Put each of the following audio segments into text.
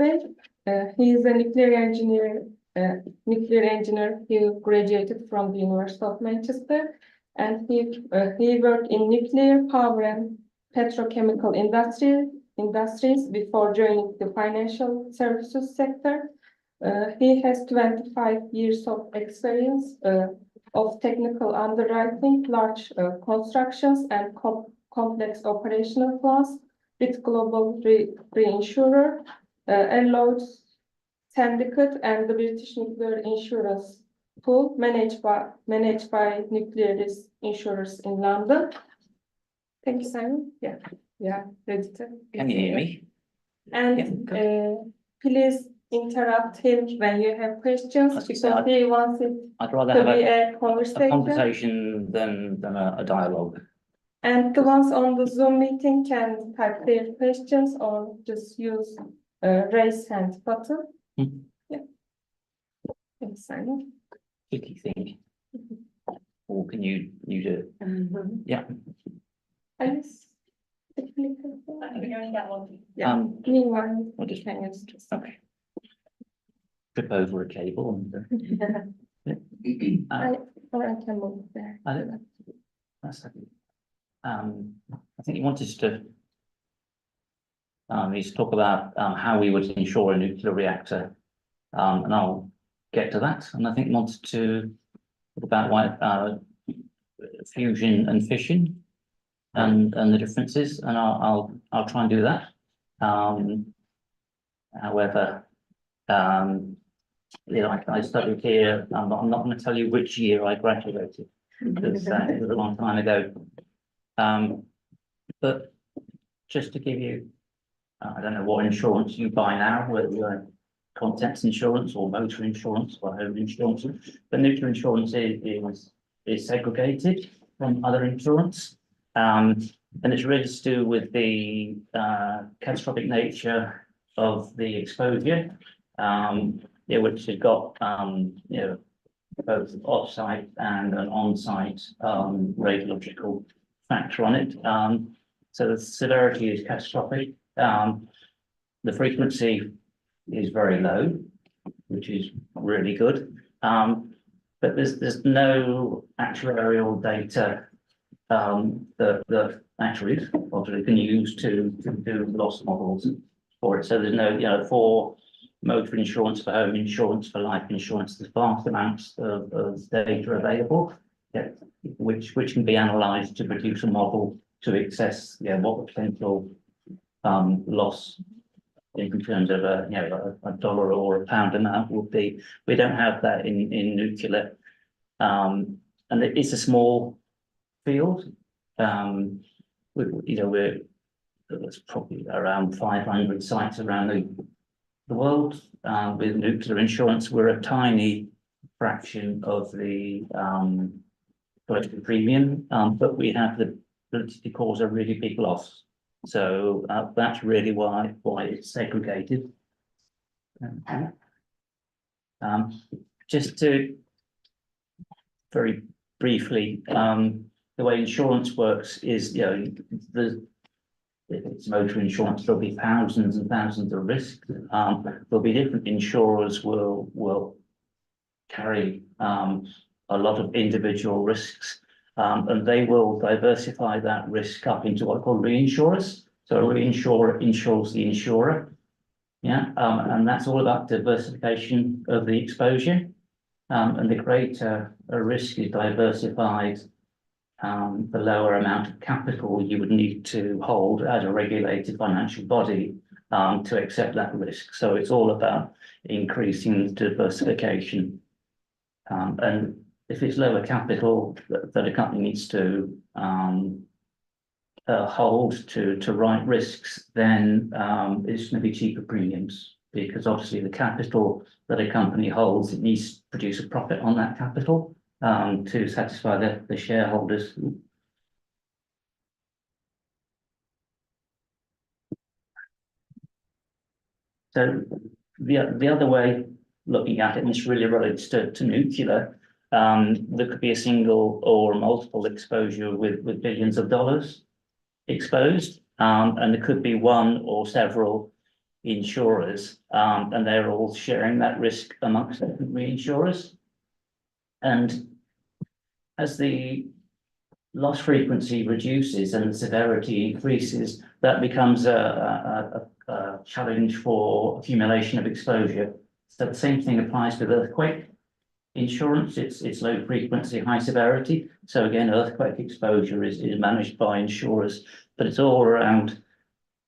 Bey. He is a nuclear engineer. He graduated from the University of Manchester, and he worked in nuclear power and petrochemical industries before joining the financial services sector. He has 25 years of experience of technical underwriting, large constructions, and complex operational plans with global reinsurer, Lloyd's Syndicate, and the British Nuclear Insurance Pool managed by Nuclear Risk Insurers in London. Thank you, Simon. Yeah, ready to. Can you hear me? And please interrupt him when you have questions, because he wants it I'd rather to have be a a conversation. than a dialogue. And the ones on the Zoom meeting can type their questions or just use raise hand button. Yeah. Thanks, Simon. Tricky thing. Or can you do it? Yeah. Alice. Yeah. Meanwhile, I'll just can use just. okay. Trip over a cable and Or I can move there. I don't know. That's okay. I think you wanted to talk about how we would insure a nuclear reactor, and I'll get to that. And I think you wanted to talk about why fusion and fission and the differences, and I'll try and do that. However, I studied here. I'm not going to tell you which year I graduated, because it was a long time ago. But just to give you, I don't know what insurance you buy now, whether you're contents insurance or motor insurance or home insurance, but nuclear insurance is segregated from other insurance. And it's really to do with the catastrophic nature of the exposure, which has got both off-site and an on-site radiological factor on it. So the severity is catastrophic. The frequency is very low, which is really good. But there's no actuarial data that actuaries obviously can use to do loss models for it. So there's no, for motor insurance, for home insurance, for life insurance, there's vast amounts of data available, which can be analysed to produce a model to assess what the potential loss in terms of a dollar or a pound amount would be. We don't have that in nuclear, and it's a small field. There's probably around 500 sites around the world. With nuclear insurance, we're a tiny fraction of the premium, but we have the ability to cause a really big loss. So that's really why it's segregated. Just to very briefly, the way insurance works is, if it's motor insurance, there'll be thousands and thousands of risks. There'll be different insurers will carry a lot of individual risks, and they will diversify that risk up into what are called reinsurers. So a reinsurer insures the insurer, and that's all about diversification of the exposure. And the greater a risk is diversified, the lower amount of capital you would need to hold as a regulated financial body to accept that risk. So it's all about increasing the diversification. And if it's lower capital that a company needs to hold to write risks, then it's going to be cheaper premiums, because obviously the capital that a company holds, it needs to produce a profit on that capital to satisfy the shareholders. So the other way looking at it, and this really relates to nuclear, there could be a single or multiple exposure with billions of dollars exposed, and there could be one or several insurers, and they're all sharing that risk amongst different reinsurers. And as the loss frequency reduces and the severity increases, that becomes a challenge for accumulation of exposure. So the same thing applies with earthquake insurance. It's low frequency, high severity. So again, earthquake exposure is managed by insurers, but it's all around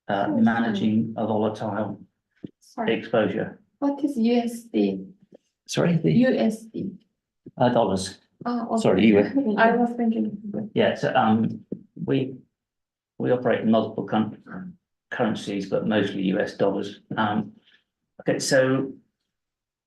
managing a volatile exposure. What is USD? Sorry, the USD. dollars. Okay. Sorry, you. I was thinking. Yeah, so we operate in multiple currencies, but mostly US dollars. Okay, so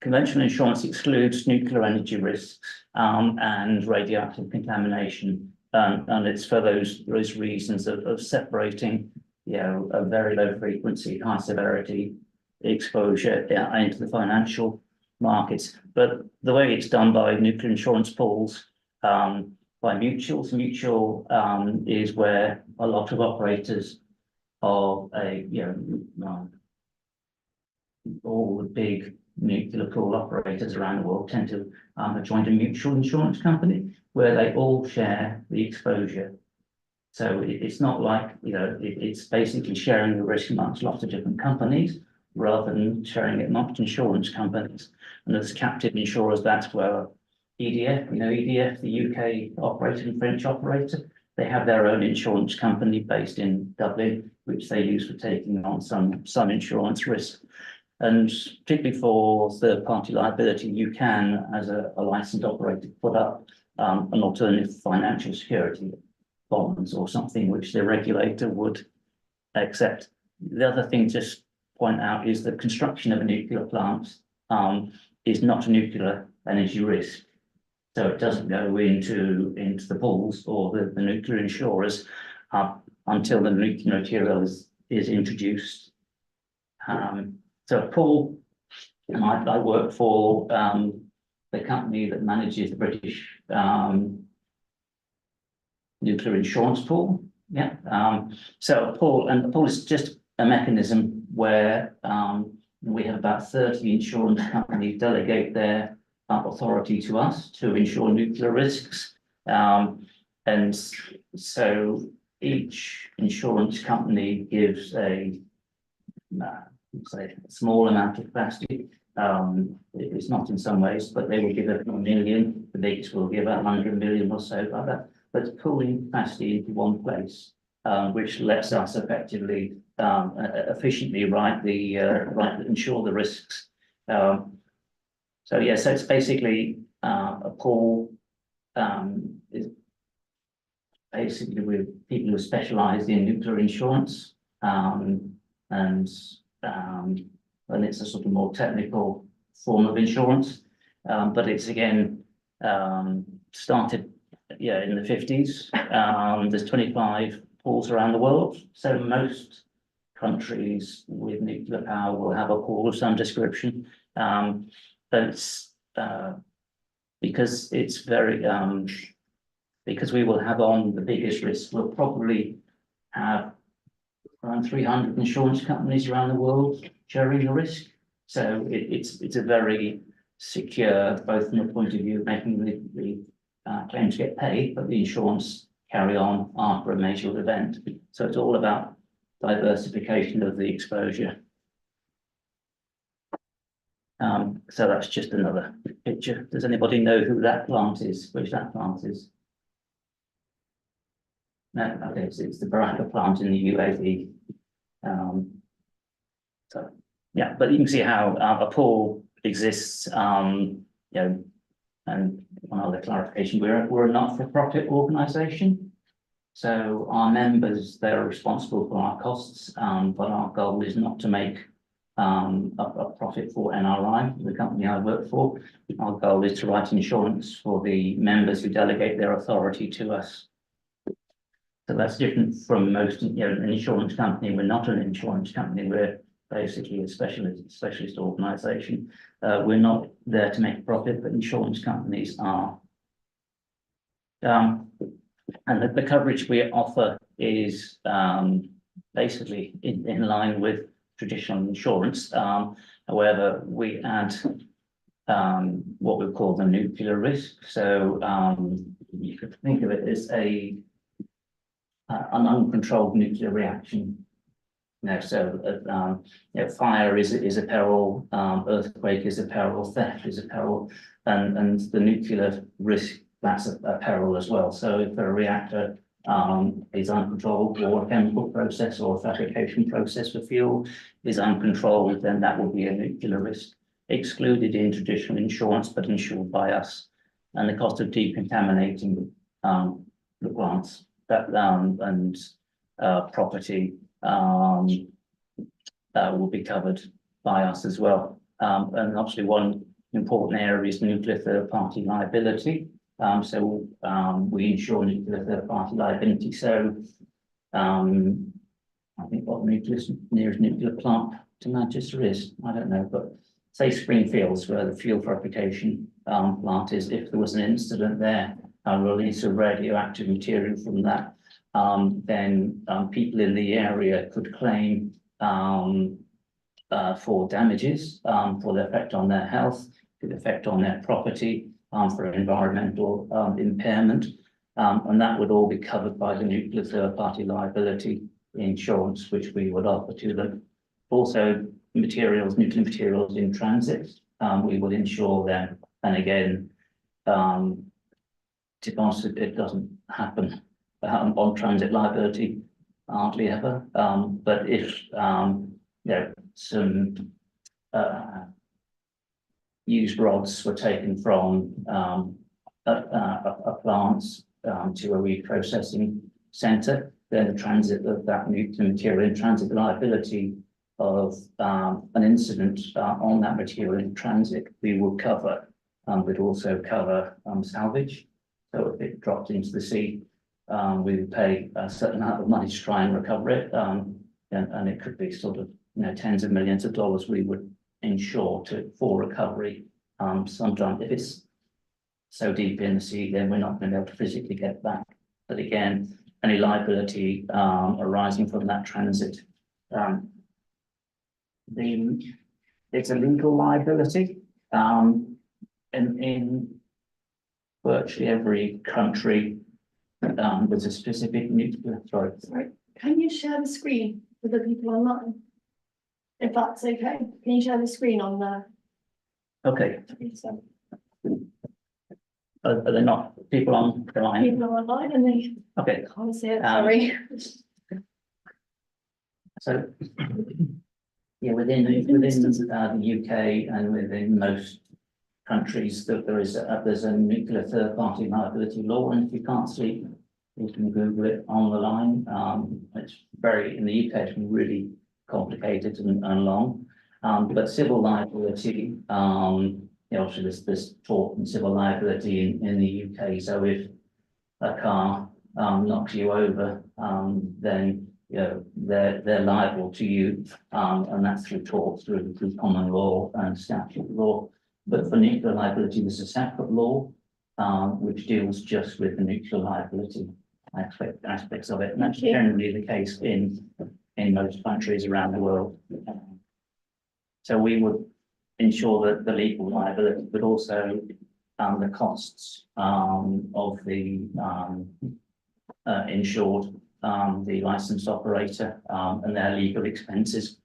conventional insurance excludes nuclear energy risks and radioactive contamination, and it's for those reasons of separating, you know, a very low frequency, high severity exposure into the financial markets. But the way it's done by nuclear insurance pools, by mutuals. Mutual is where a lot of operators of all the big nuclear pool operators around the world tend to have joined a mutual insurance company where they all share the exposure. So it's not like, you know, it's basically sharing the risk amongst lots of different companies rather than sharing it amongst insurance companies. And as captive insurers, that's where EDF, you know, EDF, the UK operator and French operator, they have their own insurance company based in Dublin, which they use for taking on some insurance risk. And particularly for third-party liability, you can, as a licensed operator, put up an alternative financial security, bonds or something which the regulator would accept. The other thing to point out is the construction of a nuclear plant is not a nuclear energy risk. So it doesn't go into the pools or the nuclear insurers until the nuclear material is introduced. So a pool, I work for the company that manages the British nuclear insurance pool. Yeah. So a pool, and the pool is just a mechanism where we have about 30 insurance companies delegate their authority to us to insure nuclear risks. And so each insurance company gives a small amount of capacity. It's not in some ways, but they will give a million, the biggest will give 100 million or so like that. But pulling capacity into one place, which lets us effectively efficiently insure the risks. So yeah, so it's basically a pool is basically with people who specialise in nuclear insurance, and it's a sort of more technical form of insurance, but it's again started in the 50s. There's 25 pools around the world, so most countries with nuclear power will have a pool of some description. But it's because it's very because we will have on the biggest risk, we'll probably have around 300 insurance companies around the world sharing the risk. So it's a very secure, both from the point of view of making the claims get paid, but the insurance carry on after a major event. So it's all about diversification of the exposure. So that's just another picture. Does anybody know who that plant is? Which that plant is? No, okay, it's the Baraka plant in the UAE. So yeah, but you can see how a pool exists. You know, and one other clarification: we're a not-for-profit organisation, so our members, they're responsible for our costs, but our goal is not to make a profit for NRI, the company I work for. Our goal is to write insurance for the members who delegate their authority to us. So that's different from most, you know, an insurance company. We're not an insurance company. We're basically a specialist organisation. We're not there to make a profit, but insurance companies are. And the coverage we offer is basically in line with traditional insurance. However, we add what we call the nuclear risk. So you could think of it as an uncontrolled nuclear reaction. Fire is a peril, earthquake is a peril, theft is a peril, and the nuclear risk, that's a peril as well. So if a reactor is uncontrolled, or a chemical process or a fabrication process for fuel is uncontrolled, then that will be a nuclear risk, excluded in traditional insurance, but insured by us. And the cost of decontaminating the plants and property will be covered by us as well. And obviously one important area is nuclear third-party liability. So we insure nuclear third-party liability. So I think what nearest nuclear plant to Manchester is, I don't know, but say Springfields, where the fuel fabrication plant is, if there was an incident there, a release of radioactive material from that, then people in the area could claim for damages, for the effect on their health, for the effect on their property, for environmental impairment, and that would all be covered by the nuclear third-party liability insurance, which we would offer to them. Also, nuclear materials in transit, we will insure them, and again, to be honest, it doesn't happen on transit liability, hardly ever. But if some used rods were taken from a plant to a reprocessing centre, then the transit of that nuclear material in transit, liability of an incident on that material in transit, we will cover, but also cover salvage. So if it dropped into the sea, we would pay a certain amount of money to try and recover it, and it could be sort of tens of millions of dollars we would insure for recovery. Sometimes if it's so deep in the sea, then we're not going to be able to physically get it back. But again, any liability arising from that transit, it's a legal liability in virtually every country. There's a specific nuclear. Sorry, can you share the screen with the people online? If that's okay, can you share the screen on there? Okay. Are there not people on the line? People are online and they Okay. can't see it, sorry. So, yeah, within the UK and within most countries, that there's a nuclear third-party liability law, and if you can't see, you can Google it on the line. It's in the UK, it's really complicated and long. But civil liability, obviously there's tort and civil liability in the UK. So if a car knocks you over, then they're liable to you, and that's through torts, through common law and statute law. But for nuclear liability, there's a separate law which deals just with the nuclear liability aspects of it, and that's generally the case in most countries around the world. So we would ensure that the legal liability, but also the costs of the insured, the licensed operator, and their legal expenses.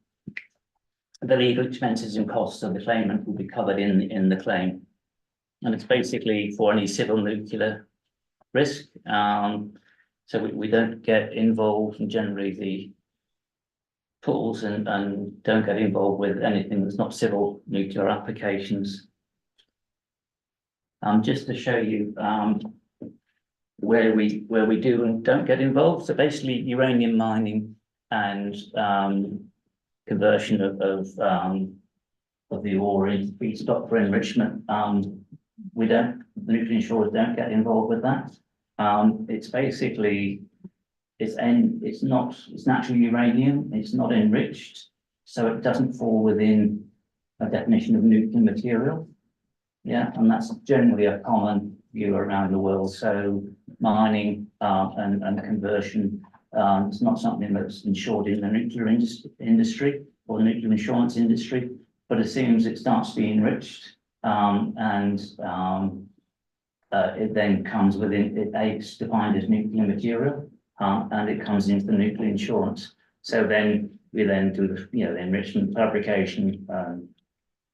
The legal expenses and costs of the claimant will be covered in the claim, and it's basically for any civil nuclear risk. So we don't get involved, and generally the pools and don't get involved with anything that's not civil nuclear applications. Just to show you where we do and don't get involved. So basically, uranium mining and conversion of the ore into feedstock for enrichment. The nuclear insurers don't get involved with that. It's basically it's natural uranium. It's not enriched, so it doesn't fall within a definition of nuclear material. Yeah, and that's generally a common view around the world. So mining and conversion is not something that's insured in the nuclear industry, for the nuclear insurance industry, but as soon as it starts to be enriched, it then comes within, it's defined as nuclear material, and it comes into the nuclear insurance. So then we then do the, the enrichment fabrication,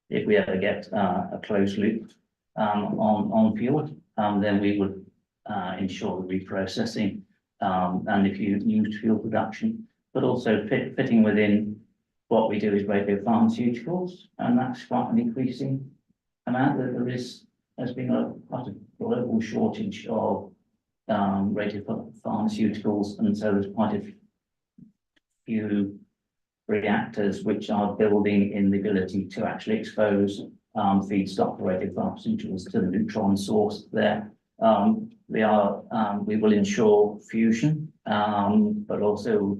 if we ever get a closed loop on fuel, then we would ensure the reprocessing, and if you use fuel production, but also fitting within what we do is radiopharmaceuticals, and that's quite an increasing amount. That there has been quite a global shortage of radiopharmaceuticals, and so there's quite a few reactors which are building in the ability to actually expose feedstock for radiopharmaceuticals to the neutron source there. We will ensure fusion, but also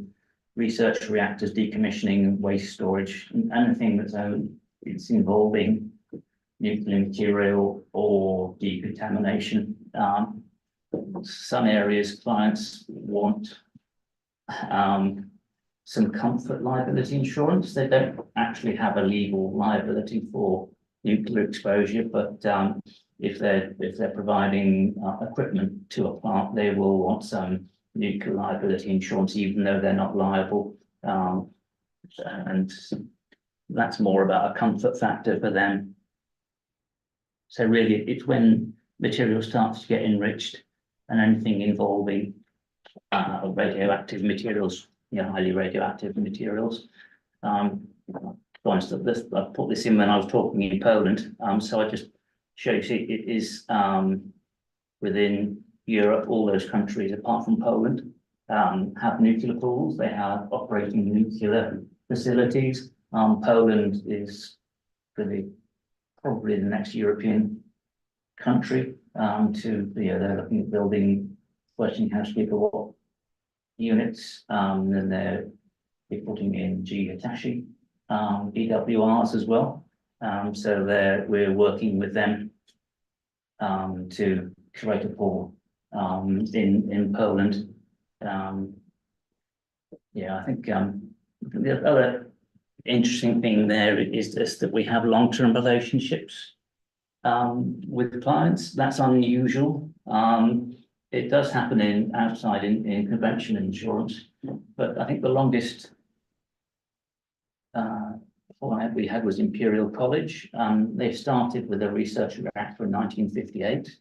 research reactors, decommissioning, waste storage, and anything it's involving nuclear material or decontamination. Some areas clients want some comfort liability insurance. They don't actually have a legal liability for nuclear exposure, but if they're providing equipment to a plant, they will want some nuclear liability insurance, even though they're not liable. And that's more about a comfort factor for them. So really, it's when material starts to get enriched and anything involving radioactive materials, highly radioactive materials. For instance, I put this in when I was talking in Poland. So I just show you, it is within Europe, all those countries apart from Poland have nuclear pools. They have operating nuclear facilities. Poland is probably the next European country they're looking at building Westinghouse gigawatt units, and they're putting in Hitachi EWRs as well. So we're working with them to create a pool in Poland. I think the other interesting thing there is that we have long-term relationships with clients. That's unusual. It does happen outside in conventional insurance, but I think the longest client we had was Imperial College. They started with a research reactor in 1958,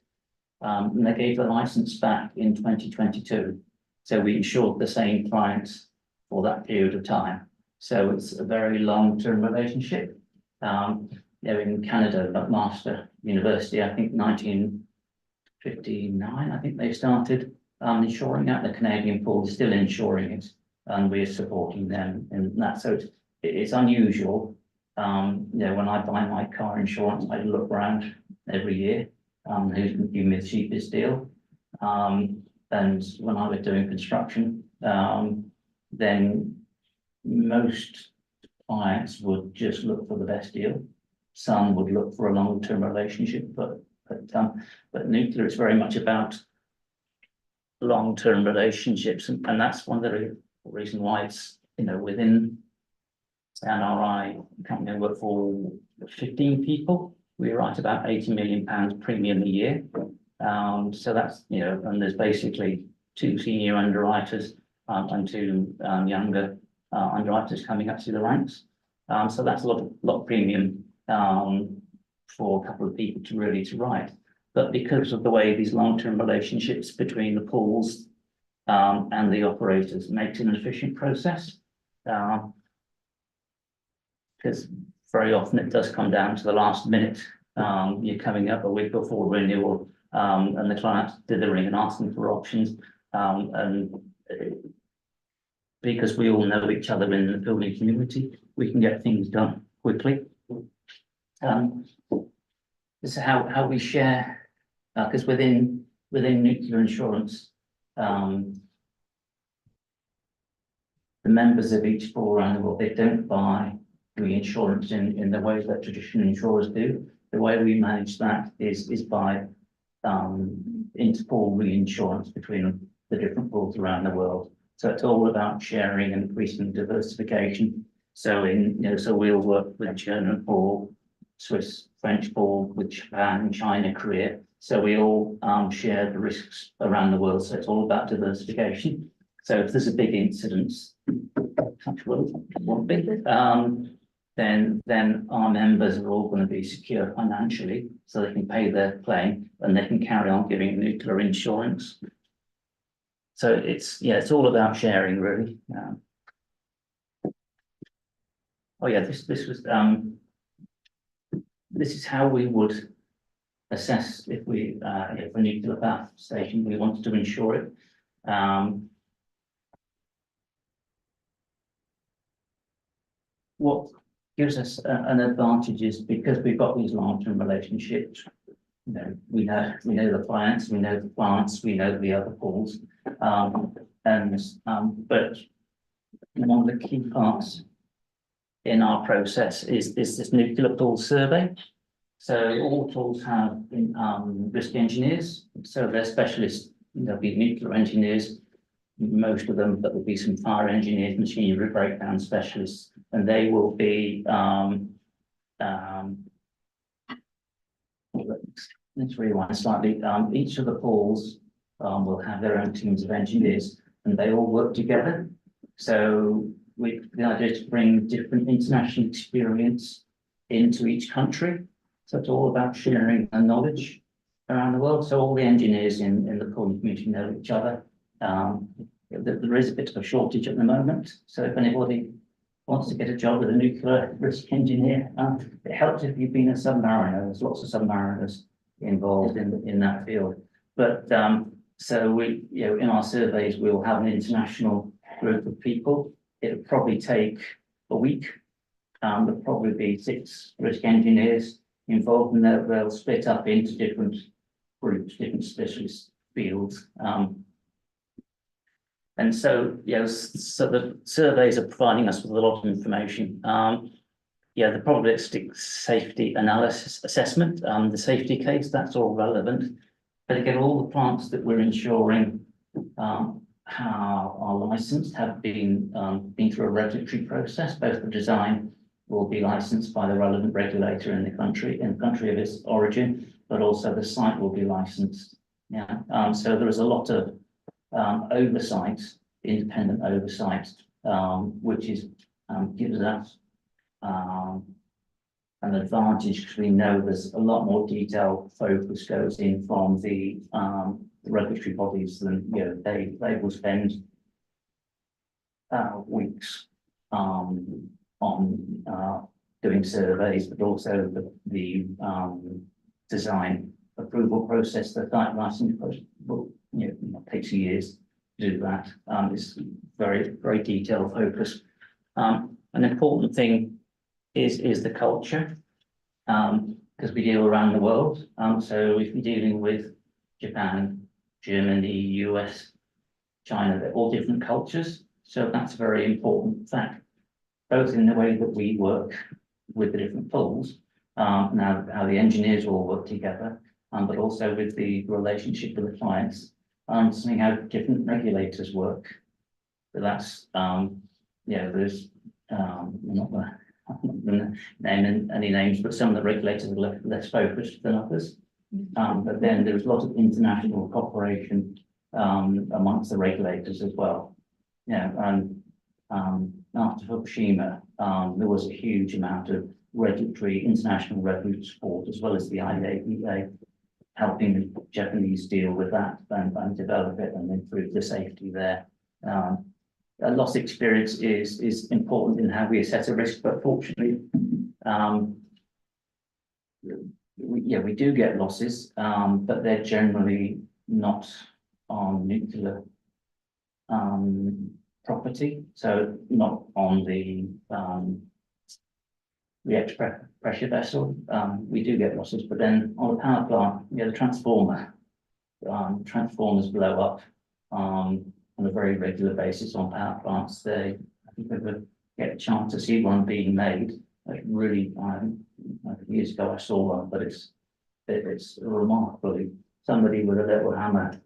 and they gave the license back in 2022. So we insured the same clients for that period of time. So it's a very long-term relationship. They're in Canada, McMaster University, I think 1959, I think they started insuring out the Canadian pool, still insuring it, and we're supporting them in that. So it's unusual. When I buy my car insurance, I look around every year, who's going to give me the cheapest deal. And when I was doing construction, then most clients would just look for the best deal. Some would look for a long-term relationship, but nuclear is very much about long-term relationships, and that's one of the reasons why it's within NRI company I work for 15 people. We write about £80 million premium a year. So that's and there's basically 2 senior underwriters and 2 younger underwriters coming up through the ranks. So that's a lot of premium for a couple of people to write. But because of the way these long-term relationships between the pools and the operators makes it an efficient process, because very often it does come down to the last minute. You're coming up a week before renewal, and the client did the ring and asking for options, and because we all know each other in the building community, we can get things done quickly. This is how we share, because within nuclear insurance, the members of each pool around the world, they don't buy reinsurance in the way that traditional insurers do. The way we manage that is by interpool reinsurance between the different pools around the world. So it's all about sharing and increasing diversification. So so we'll work with German pool, Swiss, French pool, with Japan, China, Korea. So we all share the risks around the world. So it's all about diversification. So if there's a big incident, touch wood, it won't be, then our members are all going to be secure financially, so they can pay their claim and they can carry on giving nuclear insurance. So it's all about sharing, really. Oh yeah, this was this is how we would assess if a nuclear power station, we wanted to insure it. What gives us an advantage is because we've got these long-term relationships. We know the clients, we know the plants, we know the other pools, but one of the key parts in our process is this nuclear pool survey. So all tools have risk engineers, so they're specialists. There'll be nuclear engineers, most of them, but there'll be some fire engineers, machinery breakdown specialists, and they will be let's rewind slightly. Each of the pools will have their own teams of engineers, and they all work together. So the idea is to bring different international experience into each country. So it's all about sharing the knowledge around the world. So all the engineers in the pool community know each other. There is a bit of a shortage at the moment. So if anybody wants to get a job as a nuclear risk engineer, it helps if you've been a submariner. There's lots of submariners involved in that field. But so we, in our surveys, we'll have an international group of people. It'll probably take a week. There'll probably be 6 risk engineers involved, and they'll split up into different groups, different specialist fields. And so, so the surveys are providing us with a lot of information. The probabilistic safety analysis assessment, the safety case, that's all relevant. But again, all the plants that we're insuring are licensed, have been through a regulatory process. Both the design will be licensed by the relevant regulator in the country of its origin, but also the site will be licensed. So there is a lot of oversight, independent oversight, which gives us an advantage, because we know there's a lot more detailed focus goes in from the regulatory bodies than they will spend weeks on doing surveys, but also the design approval process, the site licensing process will takes years to do that. It's very, very detailed focus. An important thing is the culture, because we deal around the world. So if you're dealing with Japan, Germany, US, China, they're all different cultures. So that's a very important fact, both in the way that we work with the different pools, now how the engineers all work together, but also with the relationship with the clients, seeing how different regulators work. So that's, there's, I'm not going to name any names, but some of the regulators are less focused than others. But then there's a lot of international cooperation amongst the regulators as well. And after Fukushima, there was a huge amount of international regulatory support, as well as the IAEA, helping the Japanese deal with that and develop it and improve the safety there. A loss experience is important in how we assess a risk, but fortunately, we do get losses, but they're generally not on nuclear property, so not on the reactor pressure vessel. We do get losses, but then on the power plant, the transformers blow up on a very regular basis on power plants. I think we get a chance to see one being made. Like really, years ago I saw one, but it's remarkably, somebody with a little hammer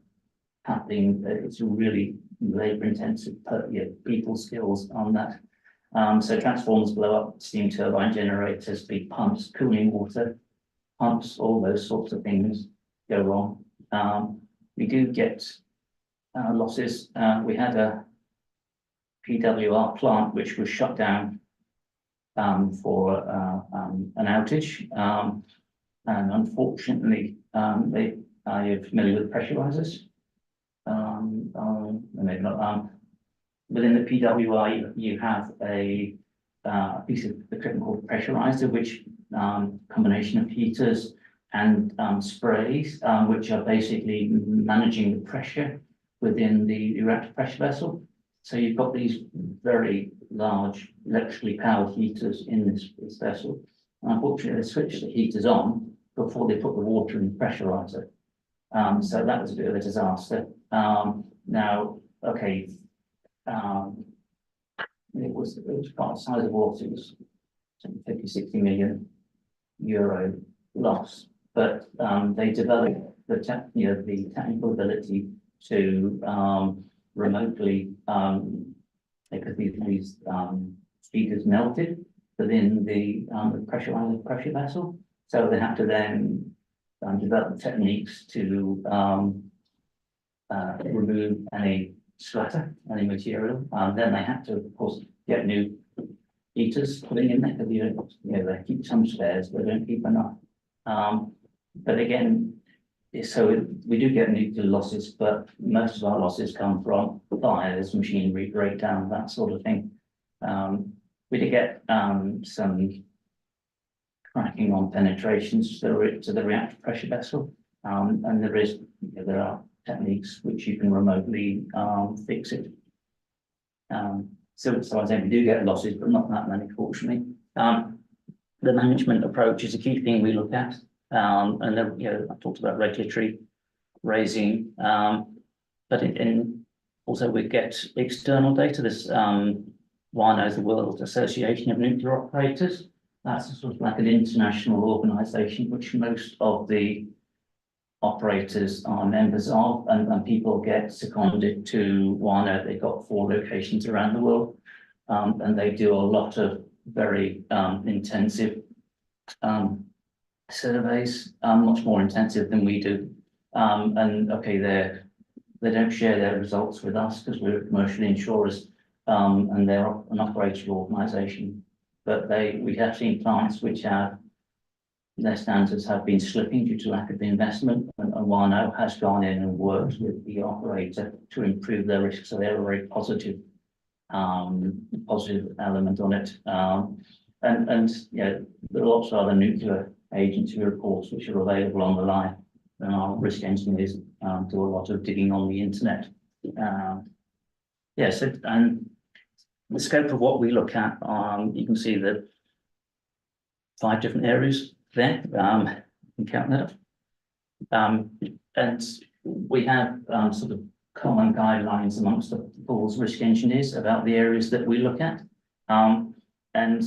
tapping. It's a really labour intensive, people skills on that. So transformers blow up, steam turbine generators, big pumps, cooling water pumps, all those sorts of things go wrong. We do get losses. We had a PWR plant which was shut down for an outage, and unfortunately, you're familiar with pressurizers. Maybe not. Within the PWR, you have a piece of equipment called pressurizer, which combination of heaters and sprays, which are basically managing the pressure within the reactor pressure vessel. So you've got these very large electrically powered heaters in this vessel. And unfortunately, they switched the heaters on before they put the water in the pressurizer. So that was a bit of a disaster. Now, okay, it was quite a sizable loss. It was 50-60 million euro loss, but they developed the technical ability to remotely, because these heaters melted within the pressurized pressure vessel, so they had to then develop techniques to remove any splatter, any material. Then they had to, of course, get new heaters putting in there, because they keep some spares, but they don't keep enough. But again, so we do get nuclear losses, but most of our losses come from fires, machinery breakdown, that sort of thing. We did get some cracking on penetrations to the reactor pressure vessel, and there are techniques which you can remotely fix it. So I'd say we do get losses, but not that many, fortunately. The management approach is a key thing we look at, and then I talked about regulatory raising, but also we get external data. This WANO, the World Association of Nuclear Operators. That's sort of like an international organisation which most of the operators are members of, and people get seconded to WANO. They've got 4 locations around the world, and they do a lot of very intensive surveys, much more intensive than we do. And okay, they don't share their results with us because we're commercial insurers, and they're an operator organisation. But we have seen plants which have their standards have been slipping due to lack of investment, and WANO has gone in and worked with the operator to improve their risk. So they're a very positive element on it. And there are lots of other nuclear agency reports which are available on the line. And our risk engineers do a lot of digging on the internet. So and the scope of what we look at, you can see that 5 different areas there. You can count that. And we have sort of common guidelines amongst the pool's risk engineers about the areas that we look at. And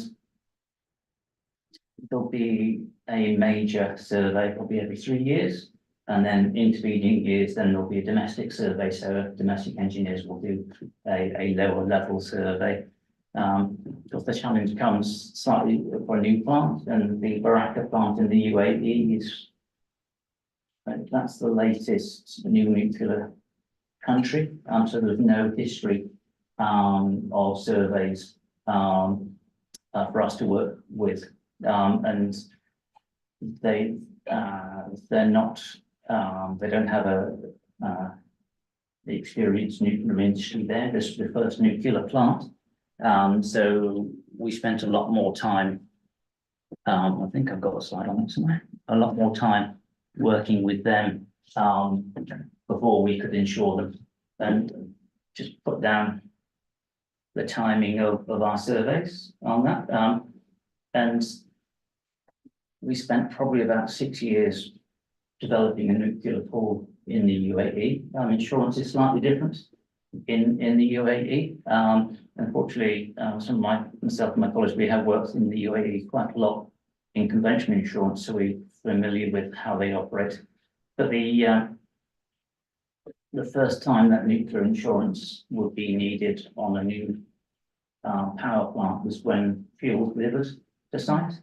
there'll be a major survey probably every 3 years, and then intervening years, then there'll be a domestic survey. So domestic engineers will do a lower level survey. Because the challenge comes slightly for a new plant, and the Baraka plant in the UAE that's the latest new nuclear country. So there's no history of surveys for us to work with, and they're not. They don't have the experienced nuclear industry there. This is the first nuclear plant. So we spent a lot more time, I think I've got a slide on it somewhere, a lot more time working with them before we could insure them, and just put down the timing of our surveys on that. And we spent probably about 6 years developing a nuclear pool in the UAE. Insurance is slightly different in the UAE. Unfortunately, myself and my colleagues, we have worked in the UAE quite a lot in conventional insurance, so we're familiar with how they operate. But the first time that nuclear insurance would be needed on a new power plant was when fuel was delivered to site.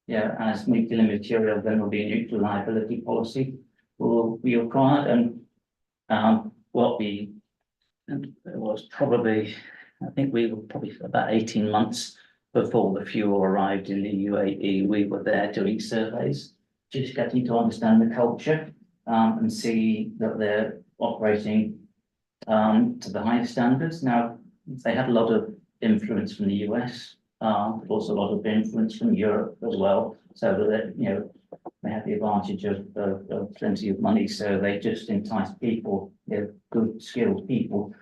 Yeah, as nuclear material, then will be a nuclear liability policy will be required, and what we, and it was probably, I think we were probably about 18 months before the fuel arrived in the UAE. We were there doing surveys, just getting to understand the culture and see that they're operating to the highest standards. Now, they had a lot of influence from the US, but also a lot of influence from Europe as well. So that, you know, they had the advantage of plenty of money. So they just enticed people, you know, good skilled people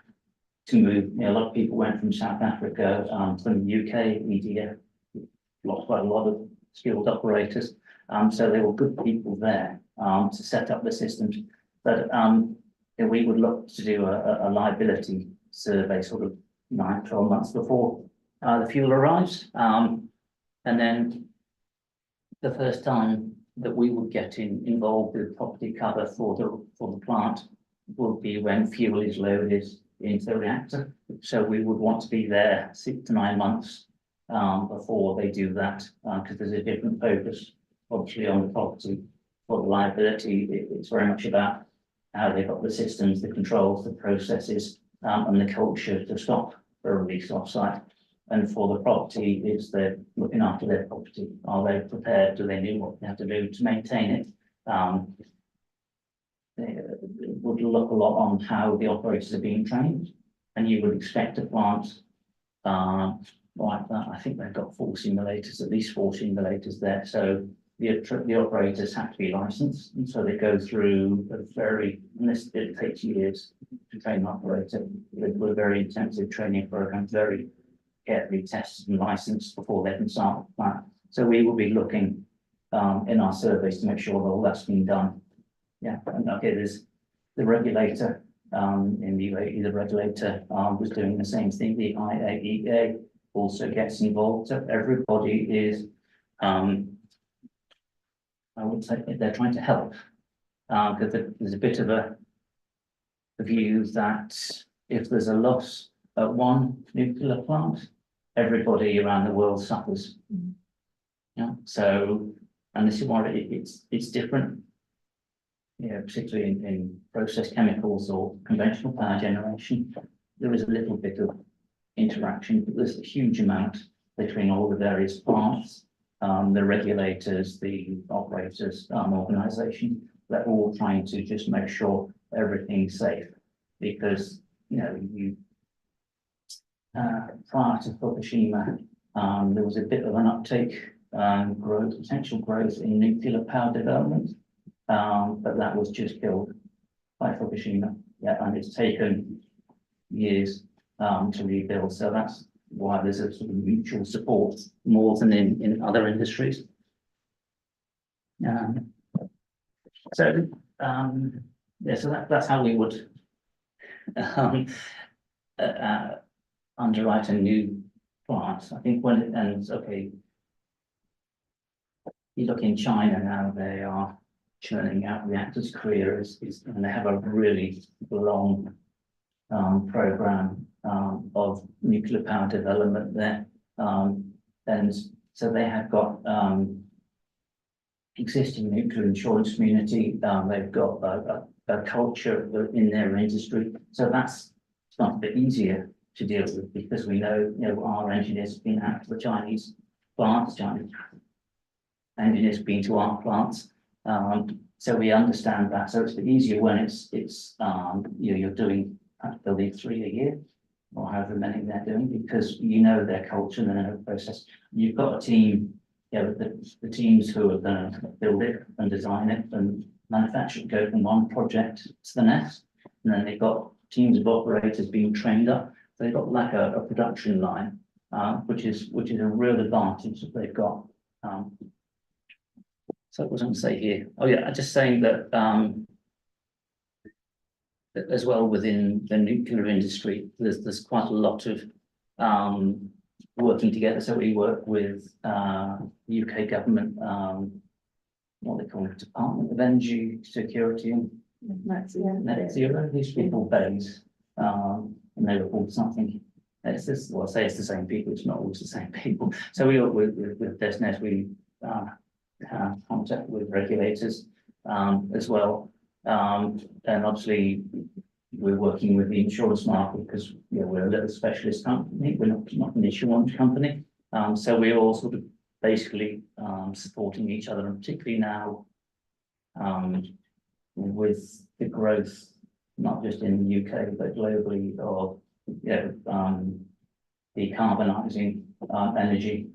to move. You know, a lot of people went from South Africa, from the UK, EDF, quite a lot of skilled operators. So there were good people there to set up the systems. But we would look to do a liability survey sort of 9-12 months before the fuel arrives. And then the first time that we would get involved with property cover for the plant would be when fuel is loaded into the reactor. So we would want to be there 6 to 9 months before they do that, because there's a different focus, obviously, on the property. For the liability, it's very much about how they've got the systems, the controls, the processes, and the culture to stop a release off-site. And for the property, it's they're looking after their property. Are they prepared? Do they know what they have to do to maintain it? They would look a lot on how the operators are being trained, and you would expect a plant like that. I think they've got 4 simulators, at least 4 simulators there. So the operators have to be licensed, and so they go through a very, and this it takes years to train an operator. With a very intensive training program, very carefully tested and licensed before they can start the plant. So we will be looking in our surveys to make sure that all that's been done. Yeah, and okay, there's the regulator in the UAE, the regulator was doing the same thing. The IAEA also gets involved. So everybody is, I would say they're trying to help, because there's a bit of a view that if there's a loss at one nuclear plant, everybody around the world suffers. Yeah, so, and this is why it's different. Yeah, particularly in process chemicals or conventional power generation, there is a little bit of interaction, but there's a huge amount between all the various parts, the regulators, the operators, organisation. They're all trying to just make sure everything's safe, because you know prior to Fukushima, there was a bit of an uptake, potential growth in nuclear power development. But that was just killed by Fukushima. Yeah, and it's taken years to rebuild. So that's why there's a sort of mutual support more than in other industries. Yeah, so that's how we would underwrite a new plant. I think when it ends, okay, you look in China now, they are churning out reactors. Korea is and they have a really long program of nuclear power development there, and so they have got existing nuclear insurance community. They've got a culture in their industry, so that's not a bit easier to deal with, because we know, you know, our engineers have been out to the Chinese plants, Chinese engineers have been to our plants. So we understand that. So it's a bit easier when it's you know, you're doing, I believe, 3 a year, or however many they're doing, because you know their culture and their process. You've got a team, you know, the teams who are going to build it and design it and manufacture it, go from one project to the next, and then they've got teams of operators being trained up. So they've got like a production line, which is a real advantage that they've got. So what was I going to say here? Oh yeah, I'm just saying that as well within the nuclear industry, there's quite a lot of working together. So we work with the UK government, what they call it, Department of Energy Security and Net Zero. These people base, and they report something It's this, well, I say it's the same people, it's not always the same people. So we, with DESNES, we have contact with regulators as well. And obviously, we're working with the insurance market because we're a little specialist company, we're not an insurance company. So we're all sort of basically supporting each other, and particularly now with the growth, not just in the UK, but globally, of decarbonising energy.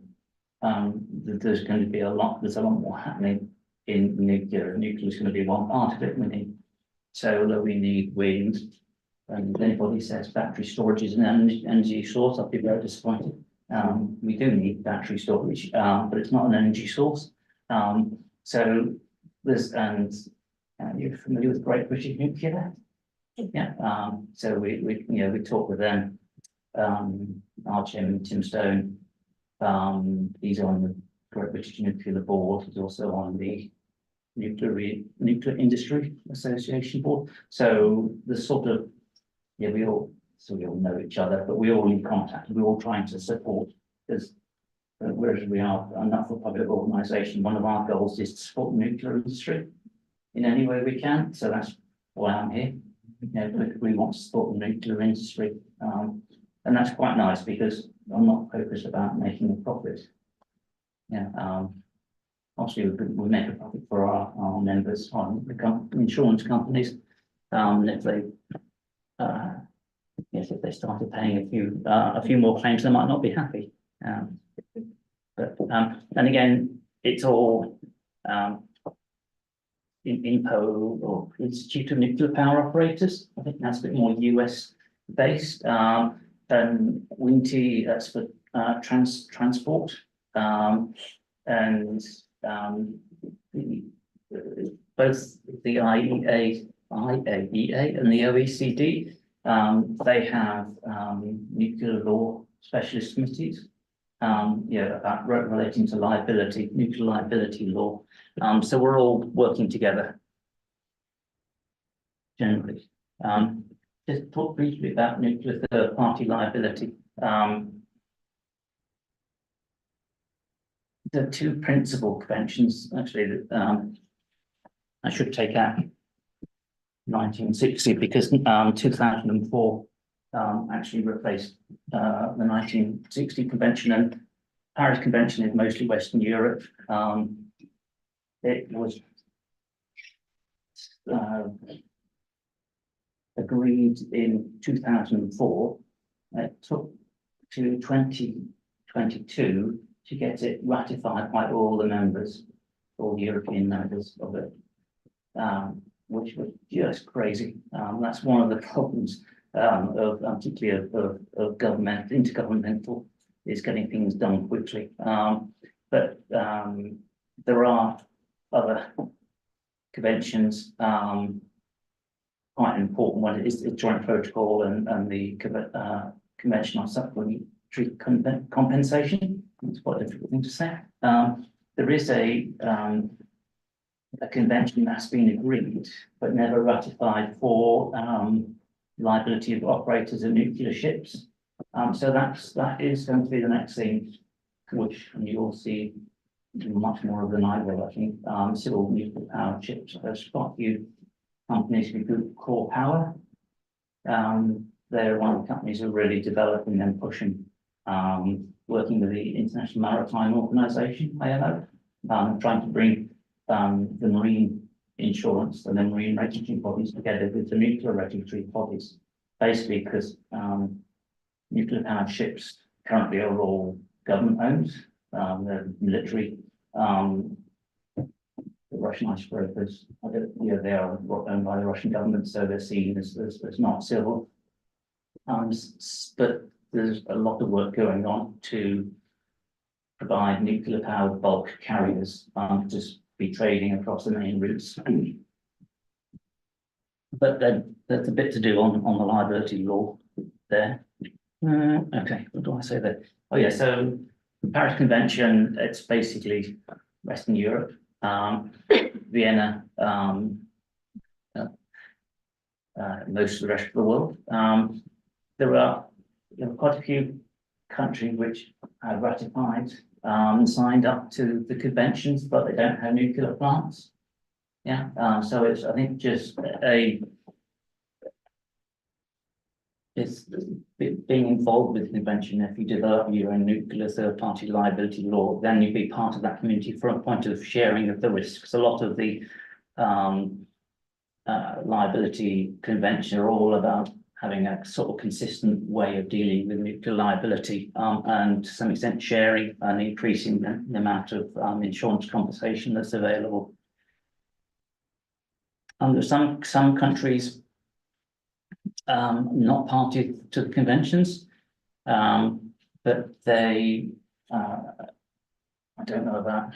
There's going to be there's a lot more happening in nuclear. Nuclear is going to be one part of it. We need solar, we need wind, and if anybody says battery storage is an energy source, I'll be very disappointed. We do need battery storage, but it's not an energy source. So there's, and you're familiar with Great British Nuclear? Yeah. So we talk with them. Our chairman, Tim Stone, he's on the Great British Nuclear board. He's also on the Nuclear Industry Association board. So the sort of, we all know each other, but we all in contact. We're all trying to support, because whereas we are a not-for-profit organisation, one of our goals is to support the nuclear industry in any way we can. So that's why I'm here. We want to support the nuclear industry, and that's quite nice because I'm not focused about making a profit. Obviously we make a profit for our members on the insurance companies. If they started paying a few more claims, they might not be happy. But and again, it's all INPO, or Institute of Nuclear Power Operators. I think that's a bit more US based. And WINTI, that's for transport. And both the IAEA and the OECD, they have nuclear law specialist committees, about relating to liability, nuclear liability law. So we're all working together generally. Just talk briefly about nuclear third-party liability. The two principal conventions, actually, that I should take out 1960 because 2004 actually replaced the 1960 convention, and Paris Convention is mostly Western Europe. It was agreed in 2004. It took to 2022 to get it ratified by all the members, all the European members of it, which was just crazy. That's one of the problems particularly of government, intergovernmental, is getting things done quickly. But there are other conventions. Quite an important one is the Joint Protocol and the Convention on Supplementary Compensation. It's quite a difficult thing to say. There is a convention that's been agreed but never ratified for liability of operators of nuclear ships. So that is going to be the next thing, which you'll see much more of than I will, I think. Civil nuclear powered ships. There's quite a few companies who do Core Power. They're one of the companies who are really developing and pushing, working with the International Maritime Organization, IMO, trying to bring the marine insurance and the marine regulatory bodies together with the nuclear regulatory bodies, basically because nuclear powered ships currently are all government owned. They're military. The Russian icebreakers, they are owned by the Russian government, so they're seen as not civil. But there's a lot of work going on to provide nuclear powered bulk carriers to be trading across the main routes. But then there's a bit to do on the liability law there. Okay, what do I say there? Oh yeah, so the Paris Convention, it's basically Western Europe, Vienna, most of the rest of the world. There are there are quite a few countries which have ratified, signed up to the conventions, but they don't have nuclear plants. Yeah, so it's, I think, just it's being involved with the convention. If you develop your own nuclear third-party liability law, then you'd be part of that community from a point of sharing of the risks. A lot of the liability convention are all about having a sort of consistent way of dealing with nuclear liability, and to some extent sharing and increasing the amount of insurance compensation that's available. There's some countries not party to the conventions, but they, I don't know about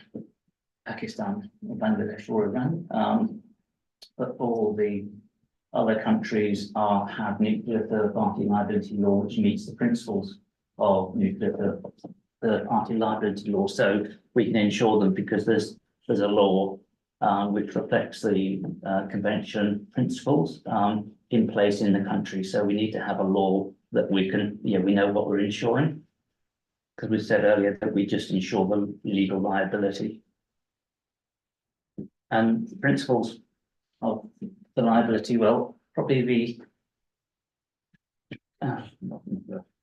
Pakistan, Bangladesh, or Iran, but all the other countries have nuclear third-party liability law, which meets the principles of nuclear third-party liability law. So we can insure them because there's a law which reflects the convention principles in place in the country. So we need to have a law that we can, we know what we're insuring, because we said earlier that we just insure the legal liability. And the principles of the liability, well, probably the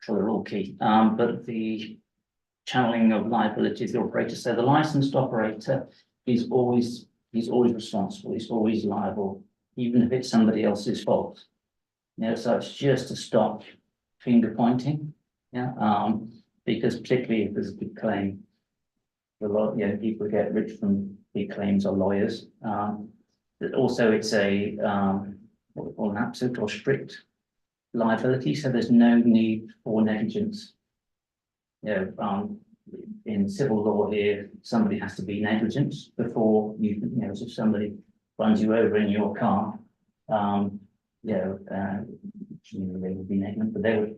sure they're all key, but the channeling of liability to the operator. So the licensed operator is always responsible, he's always liable, even if it's somebody else's fault. So it's just to stop finger pointing. Because particularly if there's a big claim, a lot, people who get rich from big claims are lawyers. But also it's a what we call an absolute or strict liability, so there's no need for negligence. In civil law here, somebody has to be negligent before you know, so if somebody runs you over in your car, they would be negligent, but they would,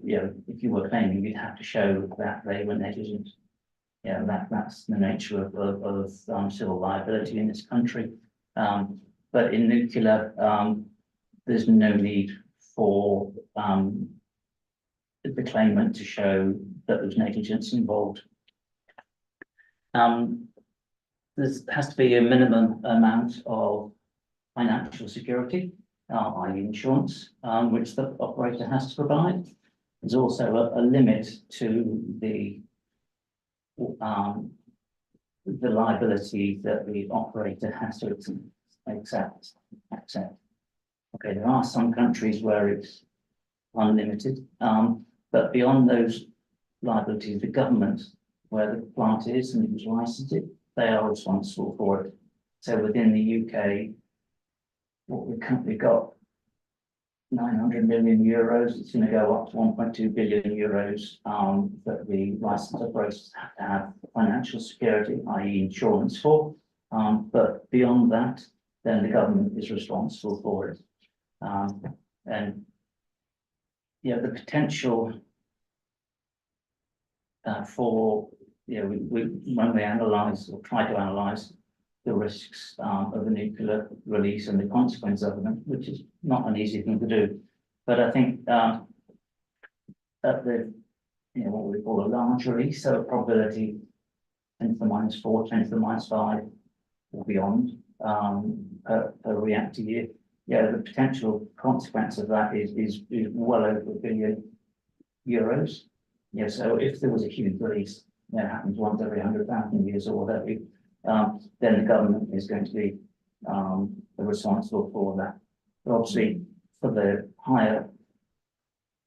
if you were claiming, you'd have to show that they were negligent. That's the nature of civil liability in this country. But in nuclear, there's no need for the claimant to show that there's negligence involved. There has to be a minimum amount of financial security, i.e. insurance, which the operator has to provide. There's also a limit to the liability that the operator has to accept. Okay, there are some countries where it's unlimited, but beyond those liabilities, the government, where the plant is and who's licensed it, they are responsible for it. So within the UK, what we've currently got 900 million euros, it's going to go up to 1.2 billion euros that the licensed operators have to have financial security, i.e. insurance for. But beyond that, then the government is responsible for it. And the potential for, when we analyse or try to analyse the risks of the nuclear release and the consequence of them, which is not an easy thing to do. But I think at the, what we call a large release, so a probability 10 to the -4, 10 to the -5 or beyond per reactor year. The potential consequence of that is well over €1 billion. So if there was a huge release, that happens once every 100,000 years or whatever, then the government is going to be responsible for that. But obviously, for the higher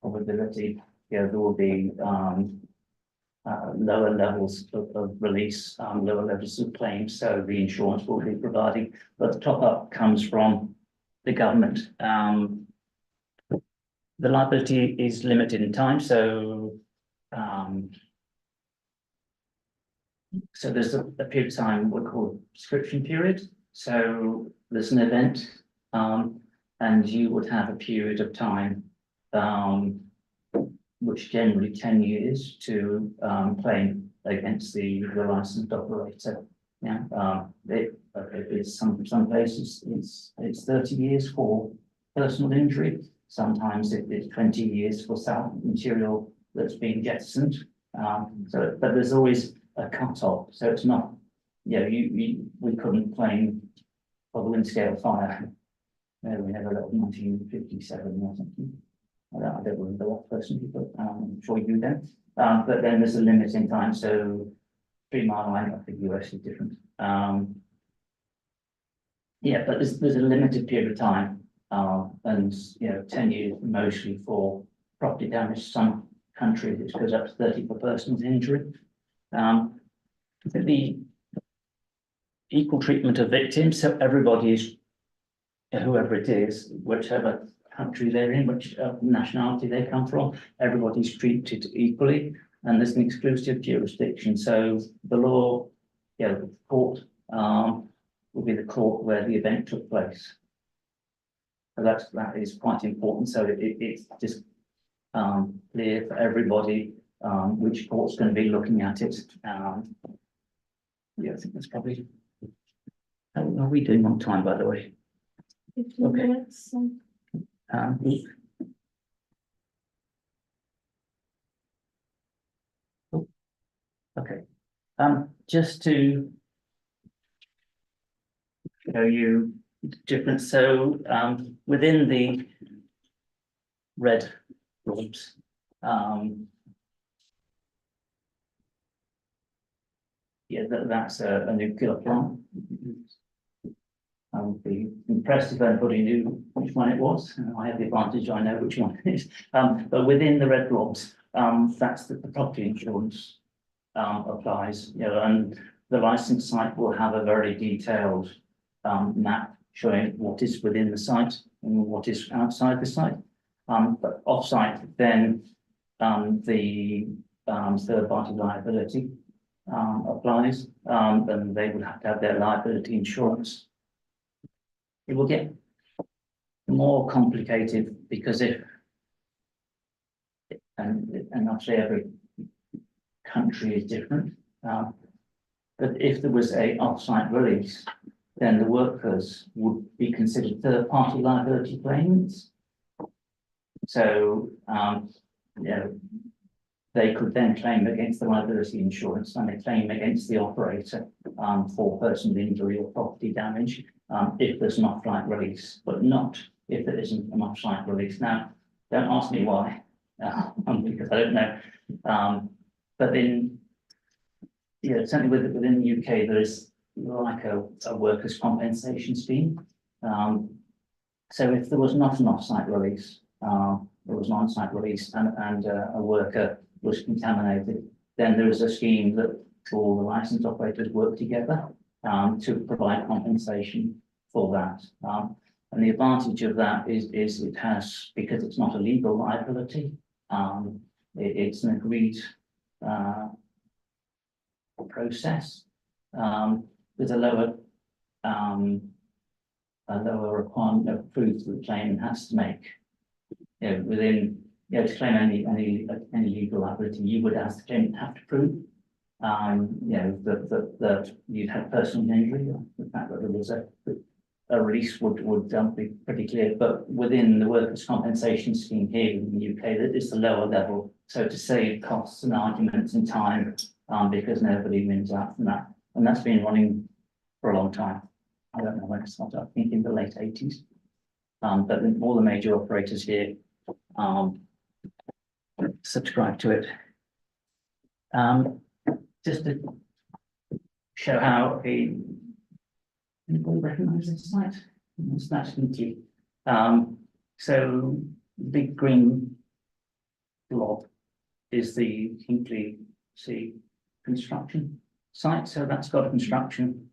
probability, there will be lower levels of release, lower levels of claims, so the insurance will be providing, but the top up comes from the government. The liability is limited in time, so there's a period of time we call prescription period. So there's an event, and you would have a period of time, which generally 10 years to claim against the licensed operator. It's some places it's 30 years for personal injury. Sometimes it's 20 years for material that's been jettisoned. So, but there's always a cut-off, so it's not, you know, we couldn't claim for the Windscale fire. We had a little 1957 or something. I don't remember that personally, but I'm sure you don't. But then there's a limit in time, so 3 Mile Line of the US is different. Yeah, but there's a limited period of time, and you know, 10 years mostly for property damage. Some countries it goes up to 30 per person's injury. The equal treatment of victims, so everybody is, whoever it is, whichever country they're in, which nationality they come from, everybody's treated equally, and there's an exclusive jurisdiction. So the law, you know, the court will be the court where the event took place. So that is quite important. So it's just clear for everybody which court's going to be looking at it. Yeah, I think that's probably. How are we doing on time, by the way? 15 Okay. minutes. Okay. Just to show you the difference. So within the red rooms, yeah, that's a nuclear plant. I would be impressed if anybody knew which one it was. I have the advantage, I know which one it is. But within the red blobs, that's the property insurance applies, you know, and the license site will have a very detailed map showing what is within the site and what is outside the site. But off-site, then the third-party liability applies, and they would have to have their liability insurance. It will get more complicated because and actually every country is different. But if there was a off-site release, then the workers would be considered third-party liability claimants. So, you know, they could then claim against the liability insurance and they claim against the operator for personal injury or property damage if there's an off-site release, but not if there isn't an off-site release. Now, don't ask me why, because I don't know. But then, yeah, certainly within the UK, there is like a workers' compensation scheme. So if there was not an off-site release, there was an on-site release and a worker was contaminated, then there is a scheme that all the licensed operators work together to provide compensation for that. And the advantage of that is it has, because it's not a legal liability, it's an agreed process. There's a lower requirement of proof that the claimant has to make. You know, within, you know, to claim any legal liability, you would, as the claimant, have to prove, you know, that you'd had personal injury. The fact that there was a release would be pretty clear. But within the workers' compensation scheme here in the UK, that is the lower level. So to save costs and arguments and time, because nobody wins out from that, and that's been running for a long time. I don't know when it started. I think in the late 80s. But all the major operators here subscribe to it. Just to show how anybody recognise this site? It's actually so the big green blob is the Hinkley C construction site. So that's got a construction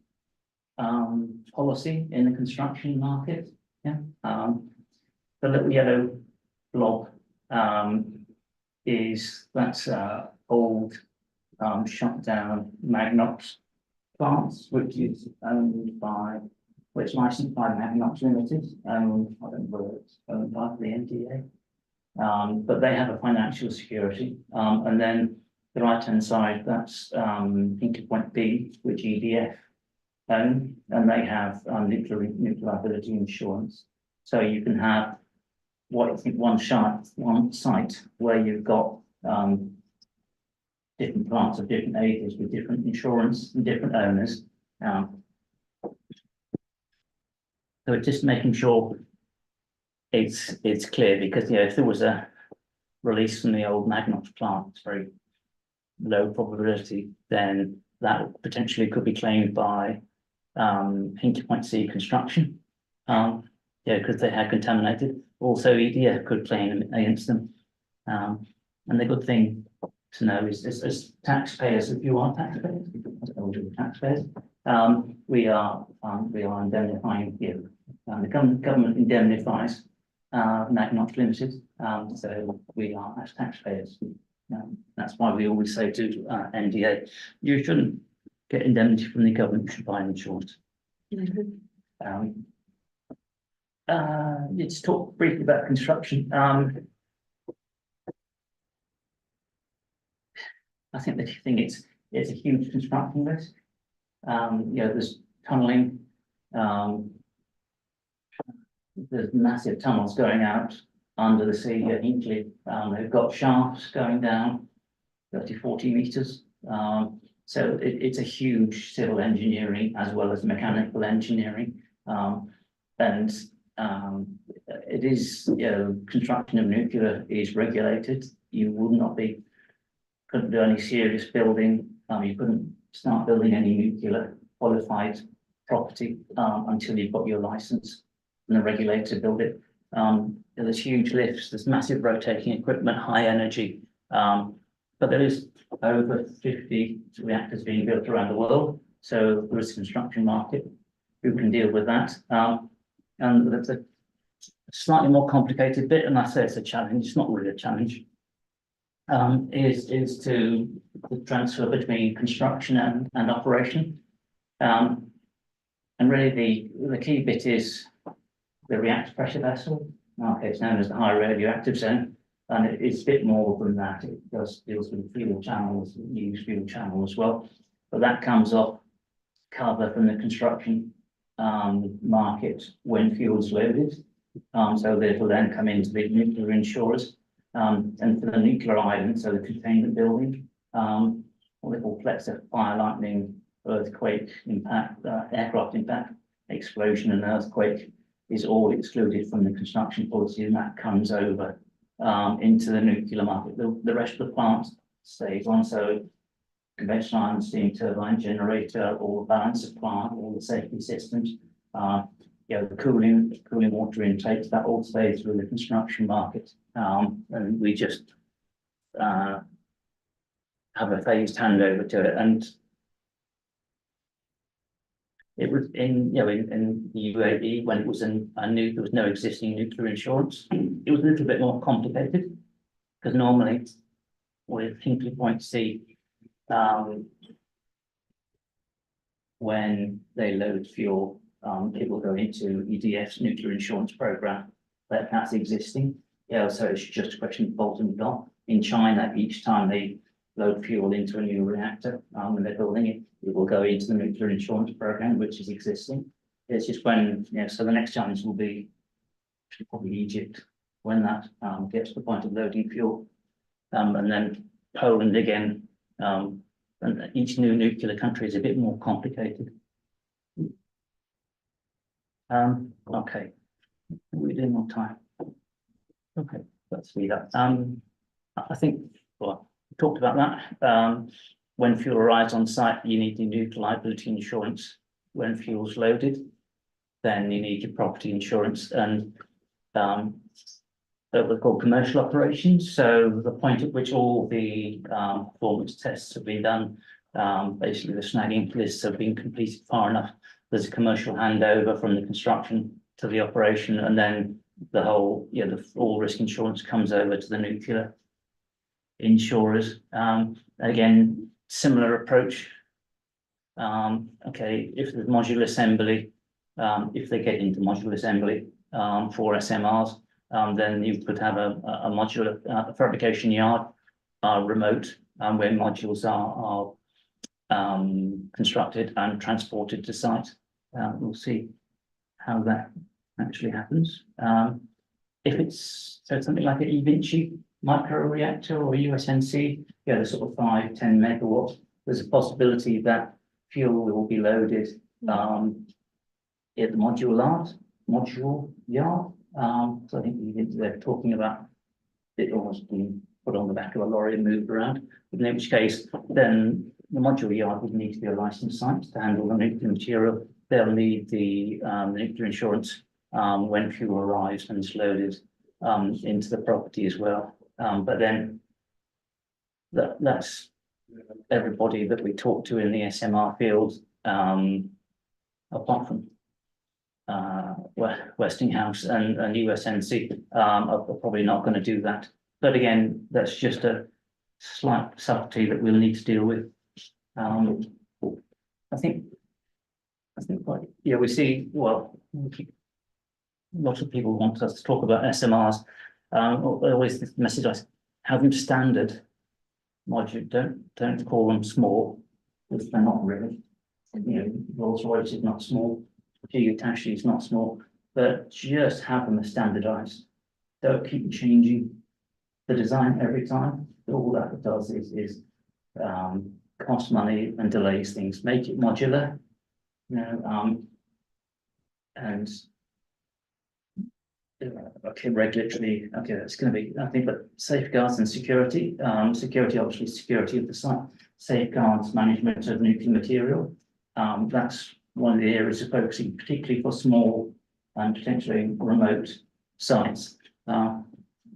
policy in the construction market. Yeah. The little yellow blob that's old shut down Magnox plants, which is owned by, which licensed by Magnox Limited. I don't know whether it's owned by the NDA, but they have a financial security. And then the right-hand side, that's Hinkley Point B, which EDF own, and they have nuclear liability insurance. So you can have one site where you've got different plants of different ages with different insurance and different owners. So just making sure it's clear, because if there was a release from the old Magnox plant, it's very low probability, then that potentially could be claimed by Hinkley Point C construction. Because they had contaminated. Also, EDF could claim against them. And the good thing to know is, as taxpayers, if you are taxpayers, we are indemnifying you. The government indemnifies Magnox Limited. So we are, as taxpayers. That's why we always say to NDA, you shouldn't get indemnity from the government, you should buy insurance. Let's talk briefly about construction. I think the thing it's a huge construction risk. There's tunneling. There's massive tunnels going out under the sea at Hinkley. They've got shafts going down 30-40 meters. So it's a huge civil engineering as well as mechanical engineering. It is, construction of nuclear is regulated. You would not be, couldn't do any serious building. You couldn't start building any nuclear qualified property until you've got your license and the regulator to build it. There's huge lifts, there's massive rotating equipment, high energy. But there is over 50 reactors being built around the world. So there is a construction market who can deal with that. And that's a slightly more complicated bit, and I say it's a challenge, it's not really a challenge, is to the transfer between construction and operation. And really the key bit is the reactor pressure vessel. Okay, it's known as the high radioactive zone, and it's a bit more than that. It deals with fuel channels, used fuel channel as well, but that comes off cover from the construction market when fuel is loaded. So that will then come into the nuclear insurers. And for the nuclear island, so the containment building, what they call flexor, fire, lightning, earthquake, impact, aircraft impact, explosion and earthquake is all excluded from the construction policy, and that comes over into the nuclear market. The rest of the plant stays on, so conventional iron, steam turbine, generator, all the balance of plant, all the safety systems, the cooling water intakes, that all stays through the construction market. And we just have a phased handover to it. And it was in the UAE, when it was there was no existing nuclear insurance. It was a little bit more complicated, because normally with Hinkley Point C, when they load fuel, it will go into EDF's nuclear insurance program, that's existing. So it's just a question of bolt and dot. In China, each time they load fuel into a new reactor, when they're building it, it will go into the nuclear insurance program, which is existing. It's just when, so the next challenge will be probably Egypt, when that gets to the point of loading fuel. And then Poland again, and each new nuclear country is a bit more complicated. Okay, we're doing more time. Okay, let's see that. I think, well, we talked about that. When fuel arrives on site, you need the nuclear liability insurance. When fuel's loaded, then you need your property insurance, and they're called commercial operations. So the point at which all the performance tests have been done, basically the snagging lists have been completed far enough, there's a commercial handover from the construction to the operation, and then the whole, the full risk insurance comes over to the nuclear insurers. Again, similar approach. Okay, if there's modular assembly, if they get into modular assembly for SMRs, then you could have a modular fabrication yard remote, where modules are constructed and transported to site. We'll see how that actually happens. If it's something like an eVinci, microreactor or USNC, yeah, the sort of 5-10 megawatt, there's a possibility that fuel will be loaded at the module yard. So I think they're talking about it almost being put on the back of a lorry and moved around, in which case then the module yard would need to be a licensed site to handle the nuclear material. They'll need the nuclear insurance when fuel arrives and is loaded into the property as well. But then that's everybody that we talk to in the SMR field, apart from Westinghouse and USNC, are probably not going to do that. But again, that's just a slight subtlety that we'll need to deal with. I think, yeah, we see, well, lots of people want us to talk about SMRs. Always this message, I have them standard module, don't call them small, because they're not really. You know, Rolls-Royce is not small, Hitachi is not small, but just have them as standardized. Don't keep changing the design every time. All that it does is cost money and delays things. Make it modular, you know, and okay, regulatory, okay, that's going to be, I think, but safeguards and security. Security, obviously, security of the site, safeguards, management of nuclear material. That's one of the areas of focusing, particularly for small and potentially remote sites. I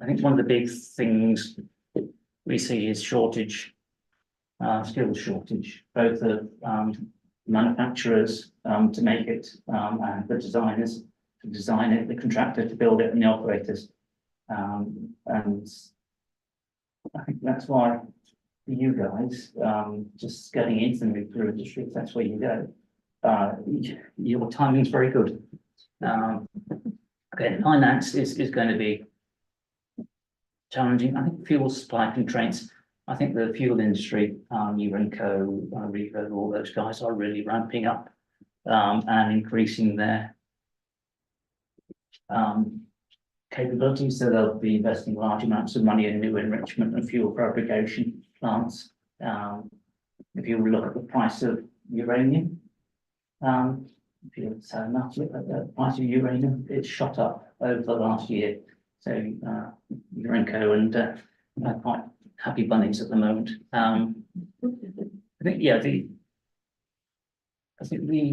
think one of the big things we see is shortage, skills shortage, both of manufacturers to make it and the designers to design it, the contractor to build it, and the operators. And I think that's why for you guys, just getting into the nuclear industry, if that's where you go, your timing is very good. Okay, finance is going to be challenging. I think fuel supply constraints. I think the fuel industry, Urenco, Revo, all those guys are really ramping up and increasing their capabilities. So they'll be investing large amounts of money in new enrichment and fuel fabrication plants. If you look at the price of uranium, if you say enough, look at the price of uranium, it's shot up over the last year. So Urenco and quite happy bunnies at the moment. I think, yeah, I think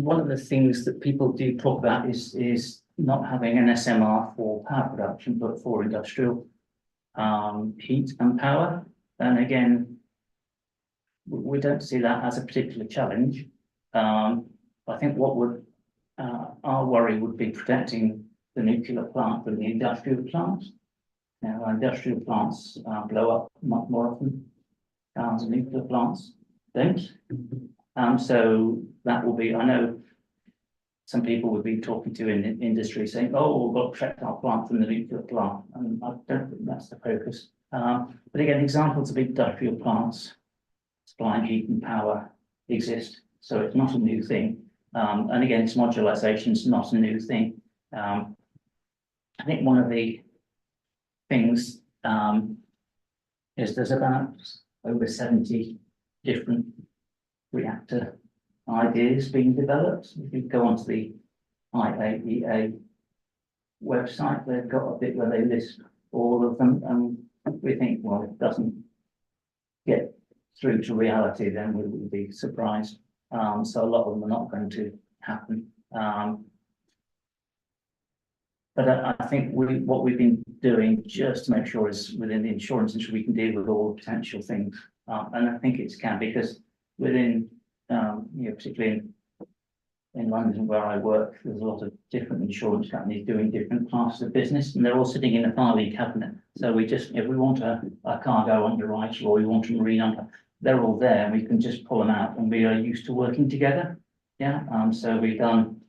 one of the things that people do talk about is not having an SMR for power production, but for industrial heat and power. And again, we don't see that as a particular challenge. I think what would our worry would be protecting the nuclear plant from the industrial plants. Now, industrial plants blow up much more often than nuclear plants don't. So that will be, I know some people would be talking to in the industry saying, oh, we've got to protect our plant from the nuclear plant. And I don't think that's the focus. But again, examples of industrial plants supplying heat and power exist. So it's not a new thing. And again, it's modularization, it's not a new thing. I think one of the things is there's about over 70 different reactor ideas being developed. If you go onto the IAEA website, they've got a bit where they list all of them, and we think, well, if it doesn't get through to reality, then we will be surprised. So a lot of them are not going to happen. But I think what we've been doing just to make sure is within the insurance industry, we can deal with all potential things. And I think it can, because within, you know, particularly in London where I work, there's a lot of different insurance companies doing different classes of business, and they're all sitting in a filing cabinet. So we just, if we want a cargo underwriter or we want a marine underwriter, they're all there, and we can just pull them out, and we are used to working together. Yeah. So we've done